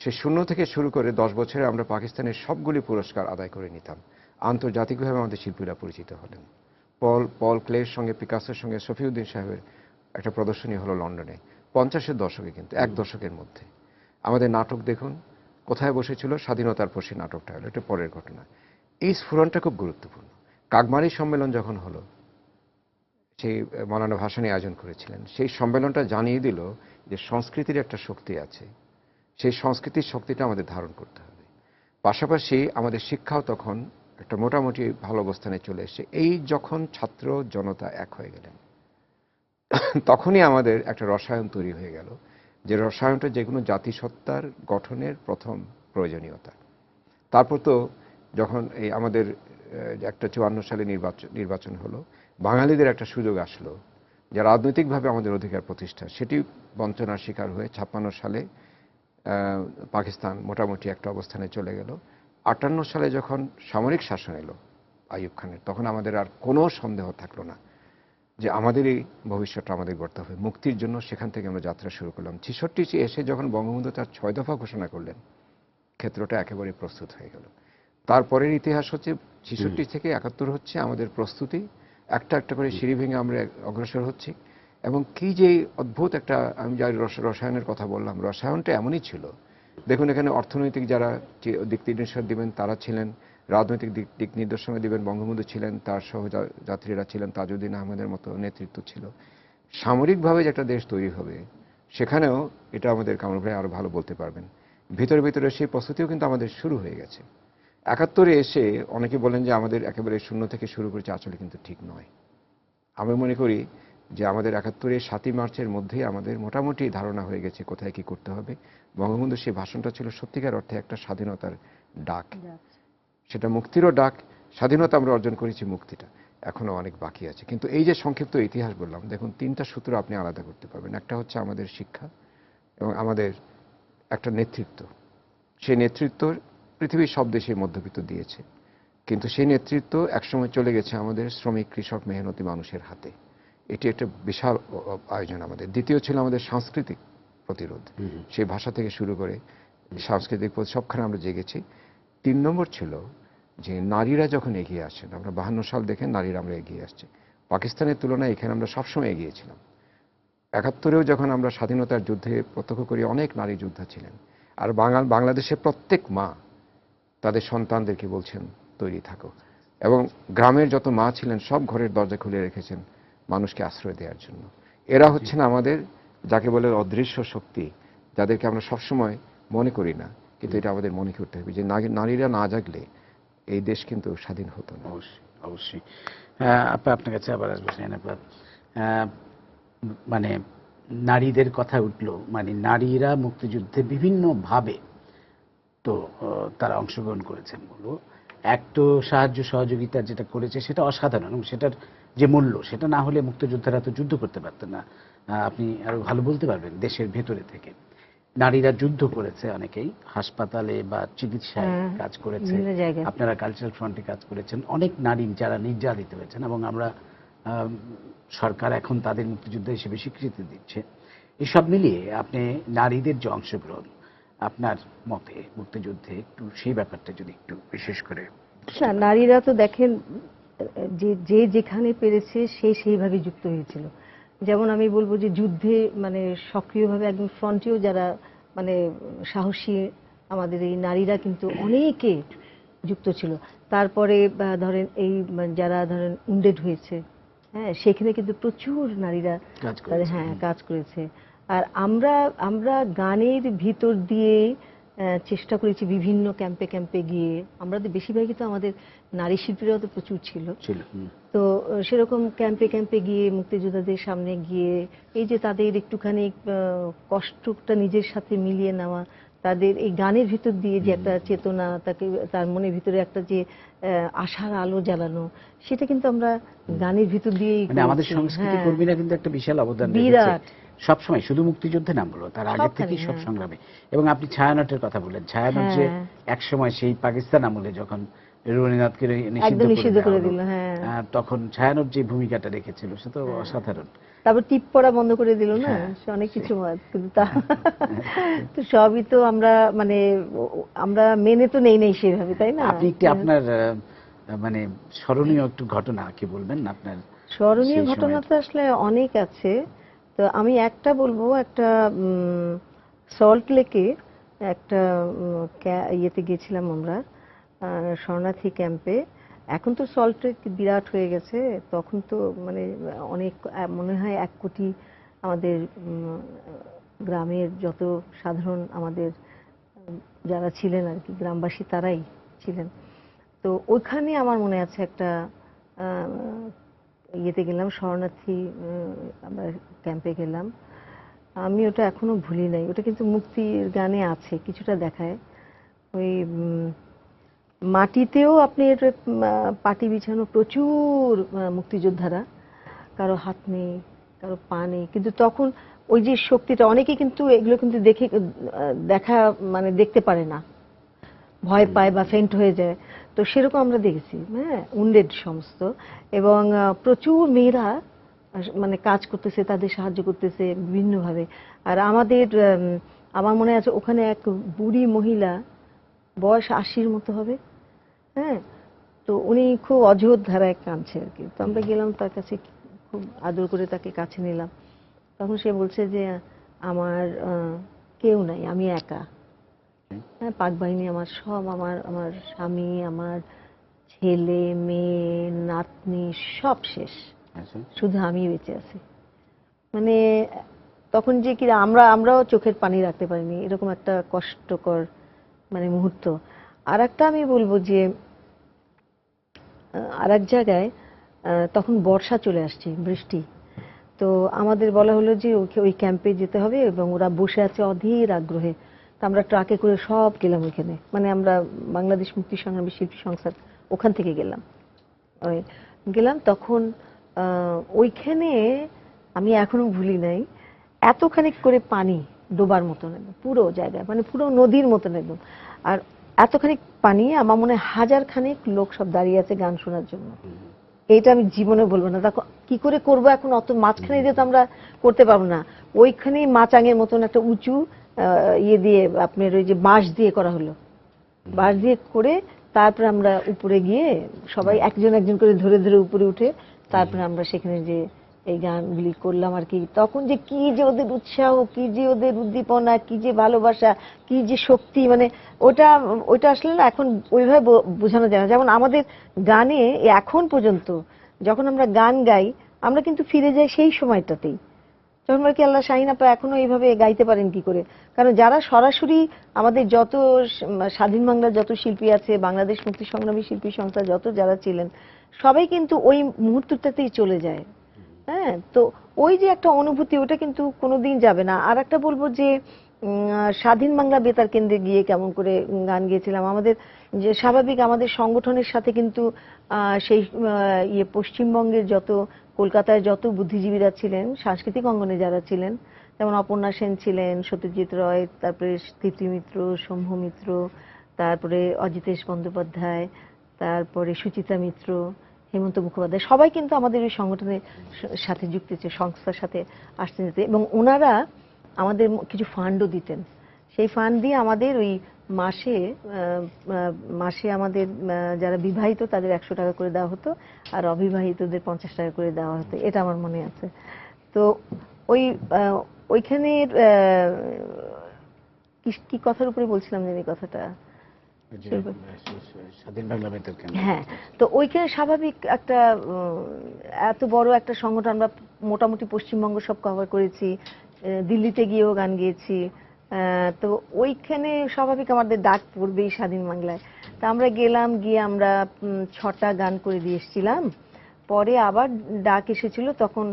সে শূন্য থেকে শুরু করে 10 বছরে আমরা পাকিস্তানের সবগুলি পুরস্কার আদায় করে নিতাম। আন্তর্জাতিকভাবে আমাদের শিল্পীরা পরিচিত হলেন। পল ক্লের সঙ্গে, পিকাসোর সঙ্গে শফিউদ্দিন সাহেবের একটা প্রদর্শনী হলো লন্ডনে 50-এর দশকে, কিন্তু 1 দশকের মধ্যে। আমাদের নাটক দেখুন কোথায় বসেছিল, স্বাধীনতার পর সেই নাটকটা হলো, এটা পরের ঘটনা। এই স্ফুরণটা খুব গুরুত্বপূর্ণ। কাকমারি সম্মেলন যখন হলো, সেই মৌলানা ভাসানী আয়োজন করেছিলেন, সেই সম্মেলনটা জানিয়ে দিল যে সংস্কৃতির একটা শক্তি আছে, সেই সংস্কৃতির শক্তিটা আমাদের ধারণ করতে হবে। পাশাপাশি আমাদের শিক্ষাও তখন একটা মোটামুটি ভালো অবস্থানে চলে এসেছে। এই যখন ছাত্র জনতা এক হয়ে গেলেন, তখনই আমাদের একটা রসায়ন তৈরি হয়ে গেল, যে রসায়নটা যে কোনো জাতিসত্তার গঠনের প্রথম প্রয়োজনীয়তা। তারপর তো যখন এই আমাদের একটা 54 সালে নির্বাচন হলো, বাঙালিদের একটা সুযোগ আসলো যে রাজনৈতিকভাবে আমাদের অধিকার প্রতিষ্ঠা, সেটি বঞ্চনার শিকার হয়ে 56 সালে পাকিস্তান মোটামুটি একটা অবস্থানে চলে গেল। 58 সালে যখন সামরিক শাসন এলো আইয়ুব খানের, তখন আমাদের আর কোনো সন্দেহ থাকলো না যে আমাদেরই ভবিষ্যৎটা আমাদের গড়তে হবে মুক্তির জন্য। সেখান থেকে আমরা যাত্রা শুরু করলাম। 66 এসে যখন বঙ্গবন্ধু তার 6 দফা ঘোষণা করলেন, ক্ষেত্রটা একেবারে প্রস্তুত হয়ে গেল। তারপরের ইতিহাস হচ্ছে 66 থেকে 71 হচ্ছে আমাদের প্রস্তুতি, একটা একটা করে সিঁড়ি ভেঙে আমরা অগ্রসর হচ্ছি। এবং কি যে অদ্ভুত একটা, আমি যার রসায়নের কথা বললাম, রসায়নটা এমনই ছিল। দেখুন, এখানে অর্থনৈতিক যারা দিক নির্দেশনা দিবেন তারা ছিলেন, রাজনৈতিক দিক নির্দেশনা দিবেন বঙ্গবন্ধু ছিলেন, তার সহযাত্রীরা ছিলেন, তাজউদ্দিন আহমেদের মতো নেতৃত্ব ছিল। সামরিকভাবে যে একটা দেশ তৈরি হবে, সেখানেও এটা আমাদের কামরুল ভাই আরো ভালো বলতে পারবেন, ভিতরে ভিতরে সেই প্রস্তুতিও কিন্তু আমাদের শুরু হয়ে গেছে। 71-এ এসে অনেকে বলেন যে আমাদের একেবারে শূন্য থেকে শুরু করেছে, আসলে কিন্তু ঠিক নয়। আমি মনে করি যে আমাদের 71-এর 7ই মার্চের মধ্যেই আমাদের মোটামুটি ধারণা হয়ে গেছে কোথায় কি করতে হবে। বঙ্গবন্ধুর সেই ভাষণটা ছিল সত্যিকার অর্থে একটা স্বাধীনতার ডাক, সেটা মুক্তিরও ডাক। স্বাধীনতা আমরা অর্জন করেছি, মুক্তিটা এখনো অনেক বাকি আছে। কিন্তু এই যে সংক্ষিপ্ত ইতিহাস বললাম, দেখুন 3টা সূত্র আপনি আলাদা করতে পারবেন। একটা হচ্ছে আমাদের শিক্ষা এবং আমাদের একটা নেতৃত্ব। সেই নেতৃত্ব পৃথিবীর সব দেশে মধ্যবিত্ত দিয়েছে, কিন্তু সেই নেতৃত্ব একসময় চলে গেছে আমাদের শ্রমিক, কৃষক, মেহনতি মানুষের হাতে। এটি একটা বিশাল আয়োজন আমাদের। দ্বিতীয় ছিল আমাদের সাংস্কৃতিক প্রতিরোধ, সেই ভাষা থেকে শুরু করে সাংস্কৃতিক সবখানে আমরা জেগেছি। 3 নম্বর ছিল যে নারীরা যখন এগিয়ে আসেন, আমরা 52 সাল দেখেন নারীরা আমরা এগিয়ে আসছে। পাকিস্তানের তুলনায় এখানে আমরা সবসময় এগিয়েছিলাম। 71-এও যখন আমরা স্বাধীনতার যুদ্ধে প্রত্যক্ষ করি, অনেক নারী যোদ্ধা ছিলেন। আর বাংলাদেশের প্রত্যেক মা তাদের সন্তানদেরকে বলছেন তৈরি থাকো, এবং গ্রামের যত মা ছিলেন সব ঘরের দরজা খুলে রেখেছেন মানুষকে আশ্রয় দেওয়ার জন্য। এরা হচ্ছেন আমাদের যাকে বলে অদৃশ্য শক্তি, যাদেরকে আমরা সবসময় মনে করি না, কিন্তু এটা আমাদের মনে করতে হবে যে নারীরা না জাগলে এই দেশ কিন্তু স্বাধীন হতো না। অবশ্যই অবশ্যই। আপা, আপনার কাছে আবার আসবো শাহিন আপা। মানে নারীদের কথা উঠলো, মানে নারীরা মুক্তিযুদ্ধে বিভিন্নভাবে তো তারা অংশগ্রহণ করেছেন। বলবো এক তো সাহায্য সহযোগিতা যেটা করেছে সেটা অসাধারণ, এবং সেটার যে মূল্য সেটা না হলে মুক্তিযোদ্ধারা তো যুদ্ধ করতে পারতেন না। আপনি আরো ভালো বলতে পারবেন, দেশের ভেতরে থেকে নারীরা যুদ্ধ করেছে, অনেকেই হাসপাতালে বা চিকিৎসায় কাজ করেছে, বিভিন্ন জায়গায়। আপনারা কালচারাল ফ্রন্টে কাজ করেছেন, অনেক নারী যারা নির্যাতিত হয়েছেন, এবং আমরা সরকার এখন তাদের মুক্তিযোদ্ধা হিসেবে স্বীকৃতি দিচ্ছে। এসব মিলিয়ে আপনি নারীদের যে অংশগ্রহণ আপনার মতে মুক্তিযুদ্ধে, একটু সেই ব্যাপারটা যদি একটু বিশেষ করে। না, নারীরা তো দেখেন যে যে যেখানে পেরেছে সে সেইভাবে যুক্ত হয়েছিল। যেমন আমি বলবো যে যুদ্ধে মানে সক্রিয়ভাবে একদম ফ্রন্টেও যারা মানে সাহসী আমাদের এই নারীরা কিন্তু অনেকে যুক্ত ছিল। তারপরে ধরেন এই যারা ধরেন উন্ডেড হয়েছে, হ্যাঁ, সেখানে কিন্তু প্রচুর নারীরা কাজ করেছে। হ্যাঁ কাজ করেছে। আর আমরা আমরা গানের ভিতর দিয়ে চেষ্টা করেছি বিভিন্ন ক্যাম্পে ক্যাম্পে গিয়ে। আমরা তো বেশিরভাগই তো আমাদের নারী শিল্পীরাও তো প্রচুর ছিল। তো সেরকম ক্যাম্পে ক্যাম্পে গিয়ে মুক্তিযোদ্ধাদের সামনে গিয়ে এই যে তাদের একটুখানি কষ্টটা নিজের সাথে মিলিয়ে নেওয়া, তাদের এই গানের ভিতর দিয়ে যে একটা চেতনা, তাকে তার মনের ভিতরে একটা যে আশার আলো জ্বালানো, সেটা কিন্তু আমরা গানের ভিতর দিয়েই মানে আমাদের সংস্কৃতি কর্মীরা কিন্তু একটা বিশাল অবদান বিরাট সবসময়, শুধু মুক্তিযুদ্ধে নাম বলো, তার আগে থেকেই সব সংগ্রামে। এবং আপনি ছায়ানটের কথা বললেন, ছায়ানট যে একসময় সেই পাকিস্তান আমলে যখন রবীন্দ্রনাথকে নিষিদ্ধ করে দিল, তখন ছায়ানট যে ভূমিকাটা রেখেছিল সে তো অসাধারণ। তারপর টিপ পড়া বন্ধ করে দিল না, সে অনেক কিছু, কিন্তু তা তো সবই তো আমরা মানে আমরা মেনে তো নেই নাই সেভাবে, তাই না? আপনি একটি আপনার মানে স্মরণীয় একটু ঘটনা কি বলবেন আপনার? স্মরণীয় ঘটনা তো আসলে অনেক আছে। তো আমি একটা বলবো, একটা সল্ট লেকে একটা ইয়েতে গেছিলাম আমরা, শরণার্থী ক্যাম্পে। এখন তো সল্ট লেক বিরাট হয়ে গেছে, তখন তো মানে অনেক, মনে হয় 1 কোটি আমাদের গ্রামের যত সাধারণ আমাদের যারা ছিলেন আর কি গ্রামবাসী তারাই ছিলেন। তো ওইখানে আমার মনে আছে একটা ইয়েতে গেলাম, শরণার্থী আমরা ক্যাম্পে গেলাম। আমি ওটা এখনো ভুলি নাই, ওটা কিন্তু মুক্তির গানে আছে, কিছুটা দেখায়। ওই মাটিতেও আপনি পাটি বিছানো প্রচুর মুক্তিযোদ্ধারা, কারো হাত নেই, কারো পা নেই, কিন্তু তখন ওই যে শক্তিটা, অনেকে কিন্তু এগুলো কিন্তু দেখা মানে দেখতে পারে না, ভয় পায় বা ফেন্ট হয়ে যায়। তো সেরকম আমরা দেখেছি, হ্যাঁ, উন্ডেড সমস্ত, এবং প্রচুর মেয়েরা মানে কাজ করতেছে, তাদের সাহায্য করতেছে বিভিন্নভাবে। আর আমার মনে আছে ওখানে এক বুড়ি মহিলা, বয়স 80-র মতো হবে, হ্যাঁ, তো উনি খুব অঝোর ধারায় কাঁদছে আর কি। তো আমরা গেলাম তার কাছে, খুব আদর করে তাকে কাছে নিলাম। তখন সে বলছে যে আমার কেউ নাই, আমি একা, হ্যাঁ, পাক বাহিনী আমার সব, আমার স্বামী, আমার ছেলে মেয়ে নাতনি সব শেষ, শুধু আমি বেঁচে আছি। মানে তখন যে কি আমরাও চোখের পানি রাখতে পারিনি, এরকম একটা কষ্টকর মানে মুহূর্ত। আর একটা আমি বলবো যে আর এক জায়গায় তখন বর্ষা চলে আসছে, বৃষ্টি। তো আমাদের বলা হলো যে ওই ক্যাম্পে যেতে হবে, এবং ওরা বসে আছে অধীর আগ্রহে। তো আমরা ট্রাকে করে সব গেলাম ওইখানে, মানে আমরা বাংলাদেশ মুক্তি সংগ্রামী শিল্পী সংসদ ওখান থেকে গেলাম। তখন ওইখানে আমি এখনো ভুলি নাই, এতখানি করে পানি ডোবার মতন একদম পুরো জায়গায়, মানে পুরো নদীর মতন একদম। আর এতখানি পানি, আমার মনে হয় 1000 খানেক লোক সব দাঁড়িয়ে আছে গান শোনার জন্য। এইটা আমি জীবনে বলবো না, দেখো কি করে করবো এখন, অত মাঝখানে যেহেতু আমরা করতে পারবো না, ওইখানেই মাচাঙের মতন একটা উঁচু ইয়ে দিয়ে আপনার ওই যে বাঁশ দিয়ে করা হলো, বাঁশ দিয়ে করে তারপরে আমরা উপরে গিয়ে সবাই একজন একজন করে ধরে ধরে উপরে উঠে তারপরে আমরা সেখানে যে এই গানগুলি করলাম আর কি। তখন যে কি যে ওদের উৎসাহ, কি যে ওদের উদ্দীপনা, কি যে ভালোবাসা, কি যে শক্তি, মানে ওটা আসলে না এখন ওইভাবে বোঝানো যায় না। যেমন আমাদের গানে এখন পর্যন্ত যখন আমরা গান গাই, আমরা কিন্তু ফিরে যাই সেই সময়টাতেই, জন্মকে আল্লাহ শাহিন আপা এখনো এইভাবে গাইতে পারেন কি করে? কারণ যারা সরাসরি আমাদের যত স্বাধীন বাংলার যত শিল্পী আছে, বাংলাদেশ মুক্তি সংগ্রামী শিল্পী সংস্থা যত যারা ছিলেন, সবাই কিন্তু ওই মুহূর্তটাতেই চলে যায়। হ্যাঁ, তো ওই যে একটা অনুভূতি, ওটা কিন্তু কোনোদিন যাবে না। আর একটা বলবো যে স্বাধীন বাংলা বেতার কেন্দ্রে গিয়ে কেমন করে গান গেয়েছিলাম, আমাদের যে স্বাভাবিক আমাদের সংগঠনের সাথে কিন্তু সেই পশ্চিমবঙ্গের যত, কলকাতায় যত বুদ্ধিজীবীরা ছিলেন, সাংস্কৃতিক অঙ্গনে যারা ছিলেন, যেমন অপর্ণা সেন ছিলেন, সত্যজিৎ রয়, তারপরে তিথি মিত্র, শম্ভু মিত্র, তারপরে অজিতেশ বন্দ্যোপাধ্যায়, তারপরে সুচিতা মিত্র, হেমন্ত মুখোপাধ্যায়, সবাই কিন্তু আমাদের ওই সংগঠনের সাথে যুক্ত ছিল, সংস্থার সাথে আসতে যেতে, এবং ওনারা আমাদের কিছু ফান্ডও দিতেন। সেই ফান্ড দিয়ে আমাদের ওই মাসে আমাদের যারা বিবাহিত তাদের 100 টাকা করে দেওয়া হতো, আর অবিবাহিতদের 50 টাকা করে দেওয়া হতো, এটা আমার মনে আছে। তো ওইখানের কি কথার উপরে বলছিলাম জানি কথাটা, স্বাধীন বাংলা বেতার কেন্দ্র। হ্যাঁ, তো ওইখানে স্বাভাবিক একটা এত বড় একটা সংগঠন, আমরা মোটামুটি পশ্চিমবঙ্গ সব কভার করেছি, দিল্লিতে গিয়েও গান গেয়েছি, তো ওইখানে স্বাভাবিক আমাদের ডাক পড়বেই স্বাধীন বাংলায়। তা আমরা গেলাম, গিয়ে আমরা 6টা গান করে দিয়ে এসেছিলাম। পরে আবার ডাক এসেছিল, তখন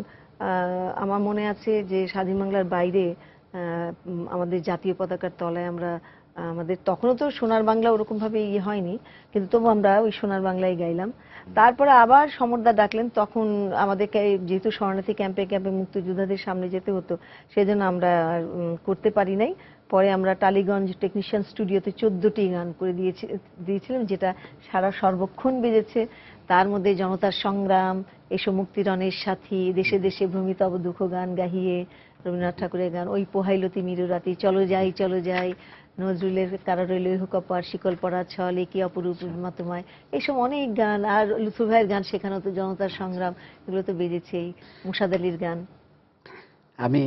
আমার মনে আছে যে স্বাধীন বাংলার বাইরে আমাদের জাতীয় পতাকার তলায় আমরা, আমাদের তখনও তো সোনার বাংলা ওরকম ভাবে হয়নি, কিন্তু তবু আমরা ওই সোনার বাংলায় গাইলাম। তারপরে আবার সমরদা ডাকলেন, তখন আমাদেরকে যেহেতু শরণার্থী ক্যাম্পে ক্যাম্পে মুক্তিযোদ্ধাদের সামনে যেতে হতো, সেজন্য আমরা করতে পারি নাই। পরে আমরা টালিগঞ্জ টেকনিশিয়ান স্টুডিওতে 14টি গান করে দিয়েছিলাম, যেটা সারা সর্বক্ষণ বেজেছে। তার মধ্যে জনতার সংগ্রাম, এসো মুক্তিরণের সাথী, দেশে দেশে ভ্রমিতব দুঃখ গান গাহিয়ে, রবীন্দ্রনাথ ঠাকুরের গান, ওই পোহাইলতি মিরুরাতি, চলো যাই চলো যাই, নজরুলের কারা রইল হুকাপার, শিকল পড়া ছল, একি অপরূপ মাতমায়, এইসব অনেক গান। আর লুৎফর ভাইয়ের গান শেখানো তো, জনতার সংগ্রাম, এগুলো তো বেজেছেই, মুসাদ আলীর গান। আমি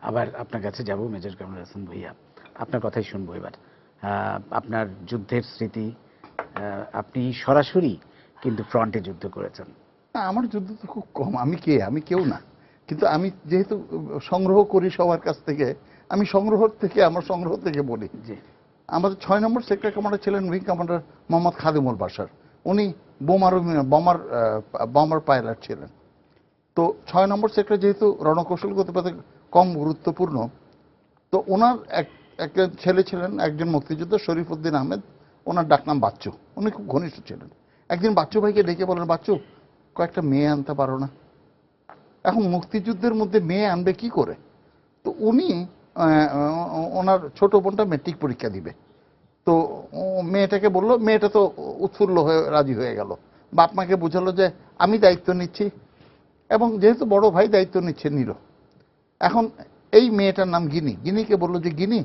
আবার আপনার কাছে যাব, মেজর কামরুল হাসান ভূঁইয়া, আপনার কথাই শুনবো এবার। আপনার যুদ্ধের স্মৃতি, আপনি সরাসরি কিন্তু ফ্রন্টে যুদ্ধ করেছেন। না, আমার যুদ্ধ তো খুব কম। আমি কেউ না, কিন্তু আমি যেহেতু সংগ্রহ করি সবার কাছ থেকে, আমি আমার সংগ্রহ থেকে বলি। জি, আমাদের 6 নম্বর সেক্টর কমান্ডার ছিলেন উইং কমান্ডার মোহাম্মদ খাদিমুল বাশার। উনি বোমার পাইলট ছিলেন। তো 6 নম্বর সেক্টর যেহেতু রণকৌশলগত পথে কম গুরুত্বপূর্ণ, তো ওনার একটা ছেলে ছিলেন, একজন মুক্তিযোদ্ধা শরীফ উদ্দিন আহমেদ, ওনার ডাকনাম বাচ্চু। উনি খুব ঘনিষ্ঠ ছিলেন। একদিন বাচ্চু ভাইকে ডেকে বলেন, বাচ্চু, কয়েকটা মেয়ে আনতে পারো না? এখন মুক্তিযুদ্ধের মধ্যে মেয়ে আনবে কি করে? তো উনি ওনার ছোট বোনটা মেট্রিক পরীক্ষা দিবে, তো মেয়েটাকে বললো, মেয়েটা তো উৎফুল্ল হয়ে রাজি হয়ে গেল। বাপ মাকে বুঝালো যে আমি দায়িত্ব নিচ্ছি, এবং যেহেতু বড় ভাই দায়িত্ব নিল। এখন এই মেয়েটার নাম গিনিকে বললো যে গিনি,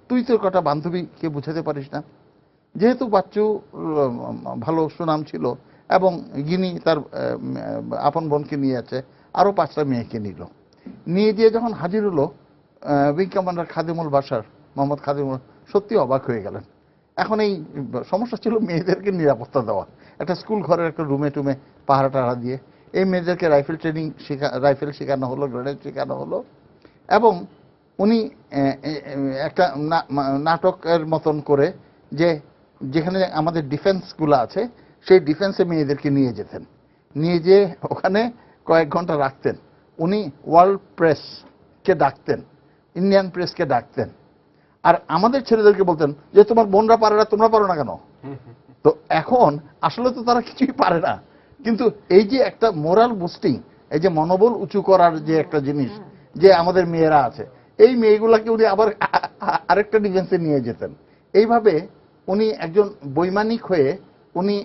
তুই তোর কটা বান্ধবীকে বুঝাতে পারিস না? যেহেতু বাচ্চু ভালো সুনাম ছিল, এবং গিনি তার আপন বোনকে নিয়ে আছে, আরো 5টা মেয়েকে নিয়ে দিয়ে যখন হাজির হলো উইং কমান্ডার খাদিমুল বাশার, মোহাম্মদ খাদিমুল, সত্যি অবাক হয়ে গেলেন। এখন এই সমস্যা ছিল মেয়েদেরকে নিরাপত্তা দেওয়া, একটা স্কুল ঘরের একটা রুমে টুমে পাহারা টাহারা দিয়ে এই মেয়েদেরকে রাইফেল শেখানো হলো, গ্রেনেড শেখানো হলো, এবং উনি একটা নাটকের মতন করে যেখানে আমাদের ডিফেন্সগুলো আছে, সেই ডিফেন্সে মেয়েদেরকে নিয়ে যেতেন, নিয়ে যেয়ে ওখানে কয়েক ঘন্টা রাখতেন। উনি ওয়ার্ল্ড প্রেসকে ডাকতেন, ইন্ডিয়ান প্রেসকে ডাকতেন, আর আমাদের ছেলেদেরকে বলতেন যে তোমার বোনরা পারে না, তোমরা পারো না কেন? তো এখন আসলে তো তারা কিছুই পারে না, কিন্তু এই যে একটা মোরাল বুস্টিং, এই যে মনোবল উঁচু করার যে একটা জিনিস, যে আমাদের মেয়েরা আছে, এই মেয়েগুলাকে উনি আবার আরেকটা ডিফেন্সে নিয়ে যেতেন। এইভাবে উনি একজন বৈমানিক হয়ে উনি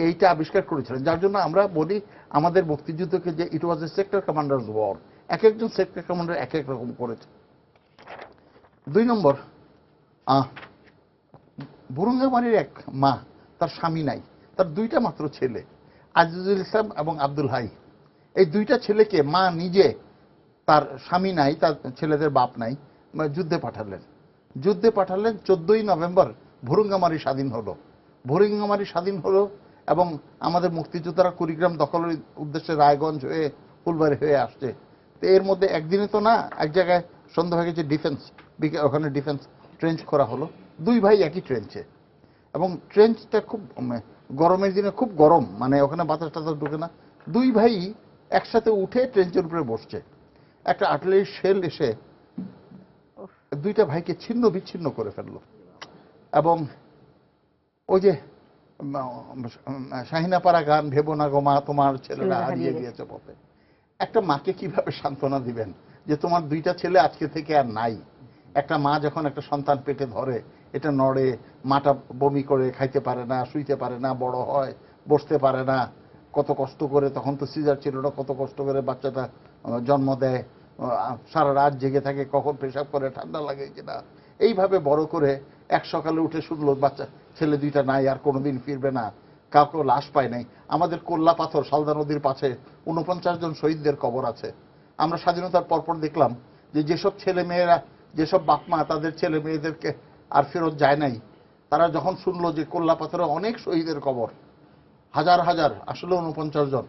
এইটা আবিষ্কার করেছিলেন, যার জন্য আমরা বলি আমাদের মুক্তিযুদ্ধকে যে ইট ওয়াজ এ সেক্টর কমান্ডার্স ওয়ার। এক একজন সেক্টর কমান্ডার এক এক রকম করেছে। 2 নম্বর, বুরুঙ্গামারির এক মা, তার স্বামী নাই, তার 2টা মাত্র ছেলে, আজিজুল ইসলাম এবং আব্দুল হাই। এই 2টা ছেলেকে মা নিজে, তার স্বামী নাই, তার ছেলেদের বাপ নাই, যুদ্ধে পাঠালেন। 14ই নভেম্বর ভুরুঙ্গামারি স্বাধীন হলো, এবং আমাদের মুক্তিযোদ্ধারা কুড়িগ্রাম দখলের উদ্দেশ্যে রায়গঞ্জ হয়ে ফুলবাড়ি হয়ে আসছে। তো এর মধ্যে একদিনে তো না, এক জায়গায় সন্ধ্যা হয়ে গেছে ডিফেন্স, ওখানে ডিফেন্স ট্রেঞ্চ করা হলো, দুই ভাই একই ট্রেঞ্চে, এবং ট্রেঞ্চটা খুব গরমের দিনে খুব গরম, মানে ওখানে বাতাস টাতাস ঢুকে না, দুই ভাই একসাথে উঠে ট্রেঞ্চের উপরে বসছে, একটা আর্টিলারি শেল এসে দুইটা ভাইকে ছিন্ন বিচ্ছিন্ন করে ফেললো। এবং ওই যে শাহিনাপাড়া গান, ভেবো না গো মা তোমার ছেলেরা হারিয়ে গিয়েছে পথে, একটা মাকে কিভাবে সান্ত্বনা দিবেন যে তোমার দুইটা ছেলে আজকে থেকে আর নাই। একটা মা যখন একটা সন্তান পেটে ধরে, এটা নড়ে, মাটা বমি করে, খাইতে পারে না, শুইতে পারে না, বড় হয়, বসতে পারে না, কত কষ্ট করে, তখন তো সিজার ছিল না, কত কষ্ট করে বাচ্চাটা জন্ম দেয়, সারা রাত জেগে থাকে, কখন পেশাব করে, ঠান্ডা লাগে কিনা, এইভাবে বড় করে এক সকালে উঠে শুনলো বাচ্চা ছেলে দুইটা নাই, আর কোনোদিন ফিরবে না, কাউকে লাশ পায় নাই। আমাদের কোল্লা পাথর সালদা নদীর পাশে 49 জন শহীদদের কবর আছে। আমরা স্বাধীনতার পরপর দেখলাম যে যেসব ছেলে মেয়েরা, যেসব বাপ মা তাদের ছেলে মেয়েদেরকে আর ফেরত যায় নাই, তারা যখন শুনলো যে কোল্লা পাথরে অনেক শহীদের কবর, হাজার হাজার, আসলে 49 জন,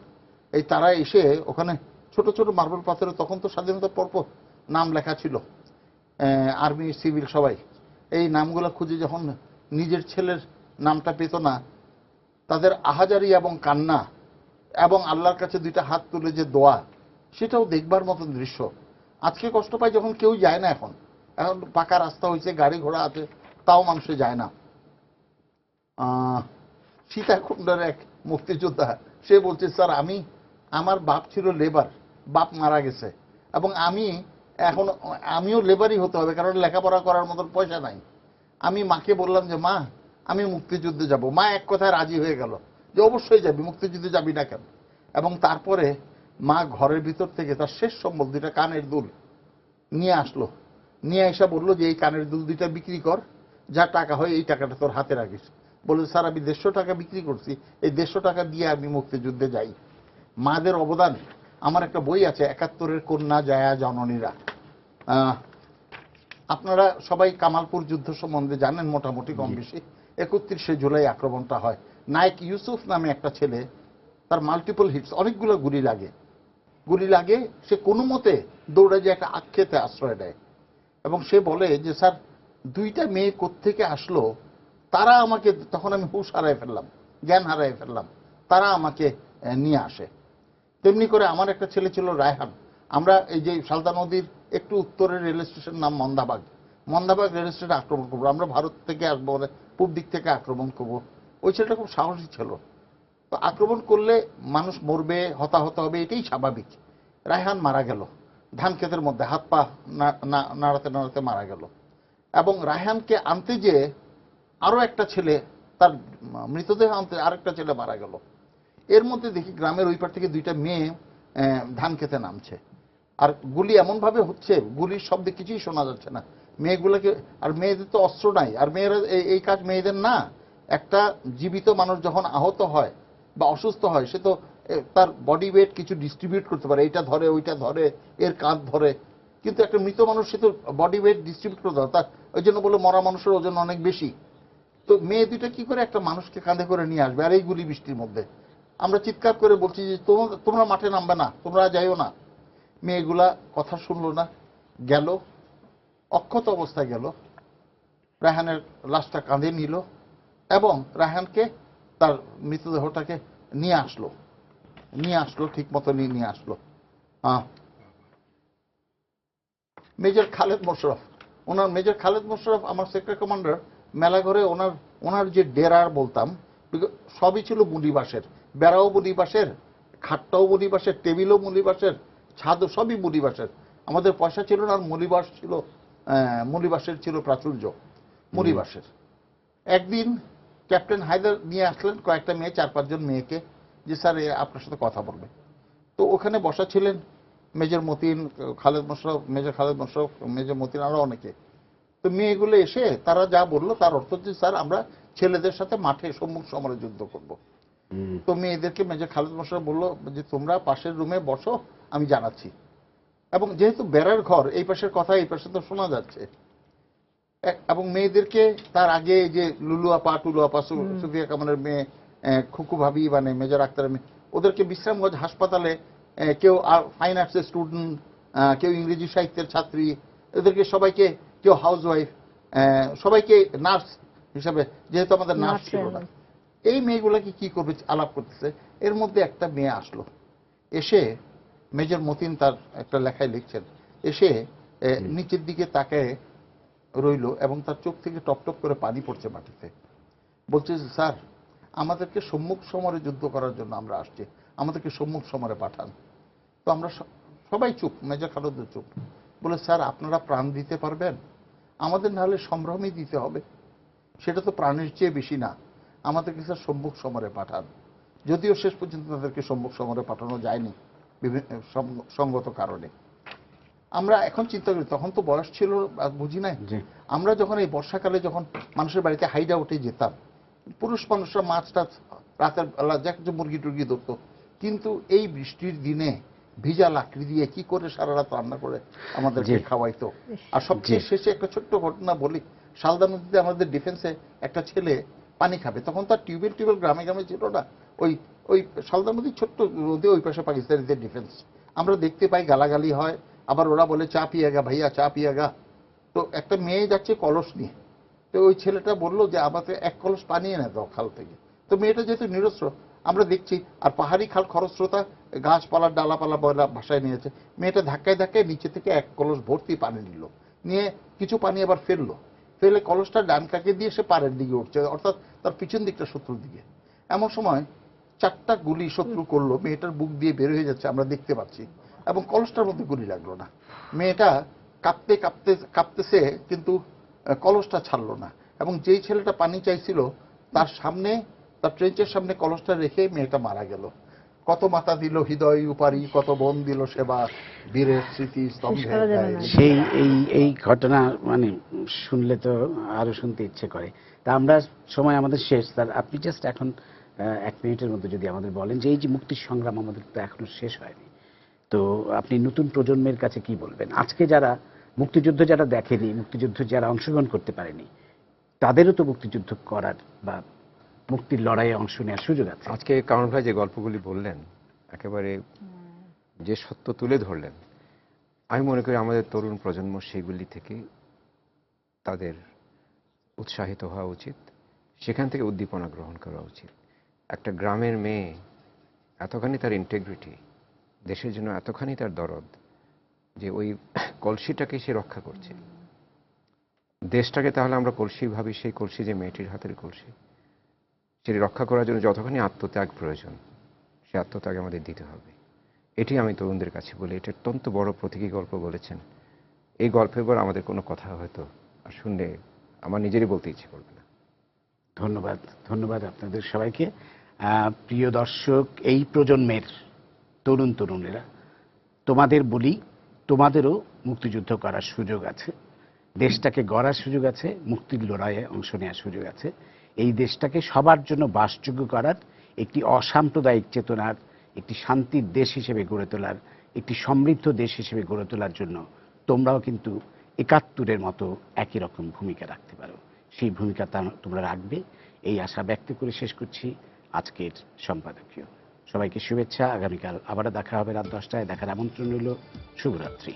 এই তারা এসে ওখানে ছোট ছোট মার্বেল পাথরে, তখন তো স্বাধীনতার পরপর নাম লেখা ছিল, আর্মি সিভিল সবাই, এই নামগুলো খুঁজে যখন নিজের ছেলের নামটা পেত না, তাদের আহাজারি এবং কান্না এবং আল্লাহর কাছে দুইটা হাত তুলে যে দোয়া, সেটাও দেখবার মতন দৃশ্য। আজকে কষ্ট পায় যখন কেউ যায় না, এখন এখন পাকা রাস্তা হয়েছে, গাড়ি ঘোড়া আছে, তাও মানুষে যায় না। সীতাকুণ্ডের এক মুক্তিযোদ্ধা, সে বলছে স্যার আমার বাপ ছিল লেবার, বাপ মারা গেছে, এবং আমিও লেবারই হতে হবে, কারণ লেখাপড়া করার মতন পয়সা নাই। আমি মাকে বললাম যে মা আমি মুক্তিযুদ্ধে যাব। মা এক কথায় রাজি হয়ে গেল যে অবশ্যই যাবি, মুক্তিযুদ্ধে যাবি না কেন। এবং তারপরে মা ঘরের ভিতর থেকে তার শেষ সম্বল দুইটা কানের দুল নিয়ে আসলো, নিয়ে এসে বললো যে এই কানের দুল দুইটা বিক্রি কর, যা টাকা হয় এই টাকাটা তোর হাতে রাখিস। বলে স্যার আমি 150 টাকা বিক্রি করছি, এই 150 টাকা দিয়ে আমি মুক্তিযুদ্ধে যাই। মাদের অবদান, আমার একটা বই আছে 71-এর কন্যা জায়া জননীরা। আপনারা সবাই কামালপুর যুদ্ধ সম্বন্ধে জানেন মোটামুটি কম বেশি। 31শে জুলাই আক্রমণটা হয়, নায়েক ইউসুফ নামে একটা ছেলে, তার মাল্টিপল হিটস, অনেকগুলো গুলি লাগে, সে কোনো মতে দৌড়ে যে একটা আক্ষেতে আশ্রয় দেয়, এবং সে বলে যে স্যার দুইটা মেয়ে কোত্থেকে আসলো, তারা আমাকে, তখন আমি হুঁশ হারাই ফেললাম, জ্ঞান হারাই ফেললাম, তারা আমাকে নিয়ে আসে। তেমনি করে আমার একটা ছেলে ছিল রায়হান, আমরা এই যে সালদা নদীর একটু উত্তরের রেল স্টেশন নাম মন্দাবাগ রেল স্টেশনে আক্রমণ করবো, আমরা ভারত থেকে আসবো, পূব দিক থেকে আক্রমণ করবো। ওই ছেলেটা খুব সাহসী ছিল, তো আক্রমণ করলে মানুষ মরবে, হতাহত হবে, এটাই স্বাভাবিক। রায়হান মারা গেল ধান ক্ষেতের মধ্যে, হাত পা নাড়াতে নাড়াতে মারা গেল। এবং রায়হানকে আনতে যেয়ে আরো একটা ছেলে, তার মৃতদেহ আনতে আরেকটা ছেলে মারা গেল। এর মধ্যে দেখি গ্রামের ওই পার থেকে দুইটা মেয়ে ধান খেতে নামছে, আর গুলি এমন ভাবে হচ্ছে, গুলির শব্দে কিছুই শোনা যাচ্ছে না। মেয়েগুলোকে, আর মেয়েদের তো অস্ত্র নাই, আর মেয়েরা এই কাজ মেয়েদের না। একটা জীবিত মানুষ যখন আহত হয় বা অসুস্থ হয়, সে তো তার বডি ওয়েট কিছু ডিস্ট্রিবিউট করতে পারে, এইটা ধরে ওইটা ধরে, এর কাঁধ ধরে, কিন্তু একটা মৃত মানুষ সে তো বডি ওয়েট ডিস্ট্রিবিউট করতে পারে, তার ওই জন্য বলে মরা মানুষের ওজন অনেক বেশি। তো মেয়ে দুইটা কি করে একটা মানুষকে কাঁধে করে নিয়ে আসবে, আর এই গুলি বৃষ্টির মধ্যে। আমরা চিৎকার করে বলছি যে তোমরা মাঠে নামবে না, তোমরা যাইও না। মেয়েগুলা কথা শুনলো না, গেল, অক্ষত অবস্থায় গেল, রায়হানের লাশটা কাঁধে নিল এবং রায়হানকে, তার মৃতদেহটাকে নিয়ে আসলো ঠিক মতো নিয়ে আসলো। মেজর খালেদ মোশাররফ, মেজর খালেদ মোশাররফ আমার সেক্টর কমান্ডার। মেলাঘরে ওনার যে ডেরার বলতাম, সবই ছিল মুনিবাসের, বেড়াও মুনিবাসের, খাটটাও মুনিবাসের, টেবিলও মুনিবাসের, ছাদও সবই মুনিবাসের। আমাদের পয়সা ছিল না, আর মুনিবাসের ছিল প্রাচুর্য, মুনিবাসের। একদিন ক্যাপ্টেন হায়দার নিয়ে আসলেন কয়েকটা মেয়ে, 4-5 জন মেয়েকে, যে স্যার আপনার সাথে কথা বলবে। তো ওখানে বসা ছিলেন major Matin, major Khaled Mosharraf, major Matin, আরো অনেকে। তো মেয়েগুলো এসে তারা যা বললো তার অর্থ হচ্ছে স্যার আমরা ছেলেদের সাথে মাঠে সম্মুখ সমরে যুদ্ধ করব। তো মেয়েদেরকে মেজর খালেদ মোশাররফ বললো যে তোমরা পাশের রুমে বসো, আমি জানাচ্ছি। এবং যেহেতু বেড়ার ঘর, এই পাশের কথা এই পাশে তো শোনা যাচ্ছে, এবং মেয়েদেরকে তার আগে যে লুলু আপা, টুলু আপা, সুফিয়া কামালের মেয়ে, খুকু ভাবি, মানে মেজর আক্তারের মেয়ে, ওদেরকে বিশ্রামগঞ্জ হাসপাতালে, কেউ ফাইন আর্টসের স্টুডেন্ট, কেউ ইংরেজি সাহিত্যের ছাত্রী, এদেরকে সবাইকে, কেউ হাউস ওয়াইফ, সবাইকে নার্স হিসাবে, যেহেতু আমাদের নার্স ছিল না। এই মেয়েগুলোকে কি করবে আলাপ করতেছে। এর মধ্যে একটা মেয়ে আসলো, এসে মেজর মতিন তার একটা লেখায় লিখছেন, এসে নিচের দিকে তাকায় রইল এবং তার চোখ থেকে টপ টপ করে পানি পড়ছে মাটিতে। বলছে যে স্যার, আমাদেরকে সম্মুখ সমরে যুদ্ধ করার জন্য আমরা আসছি, আমাদেরকে সম্মুখ সমরে পাঠান। তো আমরা সবাই চুপ, মেজর খালেদ চুপ। বলে স্যার, আপনারা প্রাণ দিতে পারবেন? আমাদের নাহলে সম্ভ্রমই দিতে হবে, সেটা তো প্রাণের চেয়ে বেশি না, আমাদেরকে স্যার সম্মুখ সমরে পাঠান। যদিও শেষ পর্যন্ত তাদেরকে সম্মুখ সমরে পাঠানো যায়নি বিভিন্ন সঙ্গত কারণে। আমরা এখন চিন্তা করি, তখন তো বয়স ছিল, বুঝি নাই। আমরা যখন এই বর্ষাকালে যখন মানুষের বাড়িতে হাইড আউটে যেতাম, পুরুষ মানুষরা মাছ টাছ রাতের বেলা যে মুরগি টুরগি ধরতো, কিন্তু এই বৃষ্টির দিনে ভিজা লাকড়ি দিয়ে কি করে সারা রাত রান্না করে আমাদেরকে খাওয়াইতো। আর সবচেয়ে শেষে একটা ছোট্ট ঘটনা বলি, শালদা নদীতে আমাদের ডিফেন্সে একটা ছেলে পানি খাবে, তখন তার টিউবওয়েল গ্রামে গ্রামে ছিল না, ওই ওই শালদা নদীর ছোট্ট নদী, ওই পাশে পাকিস্তানিদের ডিফেন্স। আমরা দেখতে পাই গালাগালি হয়, আবার ওরা বলে চা পিয়েগা ভাইয়া, চা পিয়েগা। তো একটা মেয়ে যাচ্ছে কলস নিয়ে, তো ওই ছেলেটা বললো যে আমাকে এক কলস পানি এনে দাও খাল থেকে। তো মেয়েটা যেহেতু নিরস্ত্র, আমরা দেখছি, আর পাহাড়ি খাল খরস্রোতা, গাছপালার ডালাপালা বয়লা ভাষায় নিয়েছে, মেয়েটা ধাক্কায় ধাক্কায় নিচে থেকে এক কলস ভর্তি পানি নিল, নিয়ে কিছু পানি আবার ফেললো, ফেলে কলসটা ডান কাকে দিয়ে সে পাড়ের দিকে উঠছে, অর্থাৎ তার পিছন দিকটা শত্রুর দিকে। এমন সময় 4টা গুলি শত্রু করলো, মেয়েটার বুক দিয়ে বের হয়ে যাচ্ছে, আমরা দেখতে পাচ্ছি, এবং কলসটার মধ্যে গুলি লাগলো না। মেয়েটা কাঁপতে কাঁপতে কাঁপতেছে, কিন্তু কলসটা ছাড়লো না। এবং যেই ছেলেটা পানি চাইছিল তার সামনে, তার ট্রেঞ্চের সামনে কলসটা রেখে মেয়েটা মারা গেল। কত মাতা দিল হৃদয় উপারি, কত বন দিল সেবা, বীরের স্মৃতি স্তম্ভে। সেই এই ঘটনা মানে শুনলে তো আরো শুনতে ইচ্ছে করে। তা আমরা, সময় আমাদের শেষ, স্যার আপনি জাস্ট এখন 1 মিনিটের মধ্যে যদি আমাদের বলেন যে এই যে মুক্তির সংগ্রাম আমাদের তো এখনো শেষ হয়নি, তো আপনি নতুন প্রজন্মের কাছে কি বলবেন? আজকে যারা মুক্তিযুদ্ধ যারা দেখেনি, মুক্তিযুদ্ধ যারা অংশগ্রহণ করতে পারেনি, তাদেরও তো মুক্তিযুদ্ধ করার বা মুক্তির লড়াইয়ে অংশ নেওয়ার সুযোগ আছে। আজকে কামরুল ভাই যে গল্পগুলি বললেন, একেবারে যে সত্য তুলে ধরলেন, আমি মনে করি আমাদের তরুণ প্রজন্ম সেগুলি থেকে তাদের উৎসাহিত হওয়া উচিত, সেখান থেকে উদ্দীপনা গ্রহণ করা উচিত। একটা গ্রামের মেয়ে এতখানি তার ইন্টেগ্রিটি, দেশের জন্য এতখানি তার দরদ, যে ওই কলসিটাকে সে রক্ষা করছে। দেশটাকে তাহলে আমরা কলসি ভাবি, সেই কলসি যে মেয়েটির হাতের কলসি, সেটি রক্ষা করার জন্য যতখানি আত্মত্যাগ প্রয়োজন, সে আত্মত্যাগ আমাদের দিতে হবে। এটি আমি তরুণদের কাছে বলি। এটা অত্যন্ত বড় প্রতীকী গল্প বলেছেন। এই গল্পের পর আমাদের কোনো কথা হয়তো আর শুনলে আমার নিজেরই বলতে ইচ্ছে করবে না। ধন্যবাদ, ধন্যবাদ আপনাদের সবাইকে। প্রিয় দর্শক, এই প্রজন্মের তরুণ তরুণীরা, তোমাদের বলি, তোমাদেরও মুক্তিযুদ্ধ করার সুযোগ আছে, দেশটাকে গড়ার সুযোগ আছে, মুক্তির লড়াইয়ে অংশ নেওয়ার সুযোগ আছে। এই দেশটাকে সবার জন্য বাসযোগ্য করার, একটি অসাম্প্রদায়িক চেতনার, একটি শান্তির দেশ হিসেবে গড়ে তোলার, একটি সমৃদ্ধ দেশ হিসেবে গড়ে তোলার জন্য তোমরাও কিন্তু 71-এর মতো একই রকম ভূমিকা রাখতে পারো। সেই ভূমিকা তোমরা রাখবে, এই আশা ব্যক্ত করে শেষ করছি আজকের সম্পাদকীয়। সবাইকে শুভেচ্ছা। আগামীকাল আবারও দেখা হবে রাত 10টায়। দেখার আমন্ত্রণ রইল। শুভরাত্রি।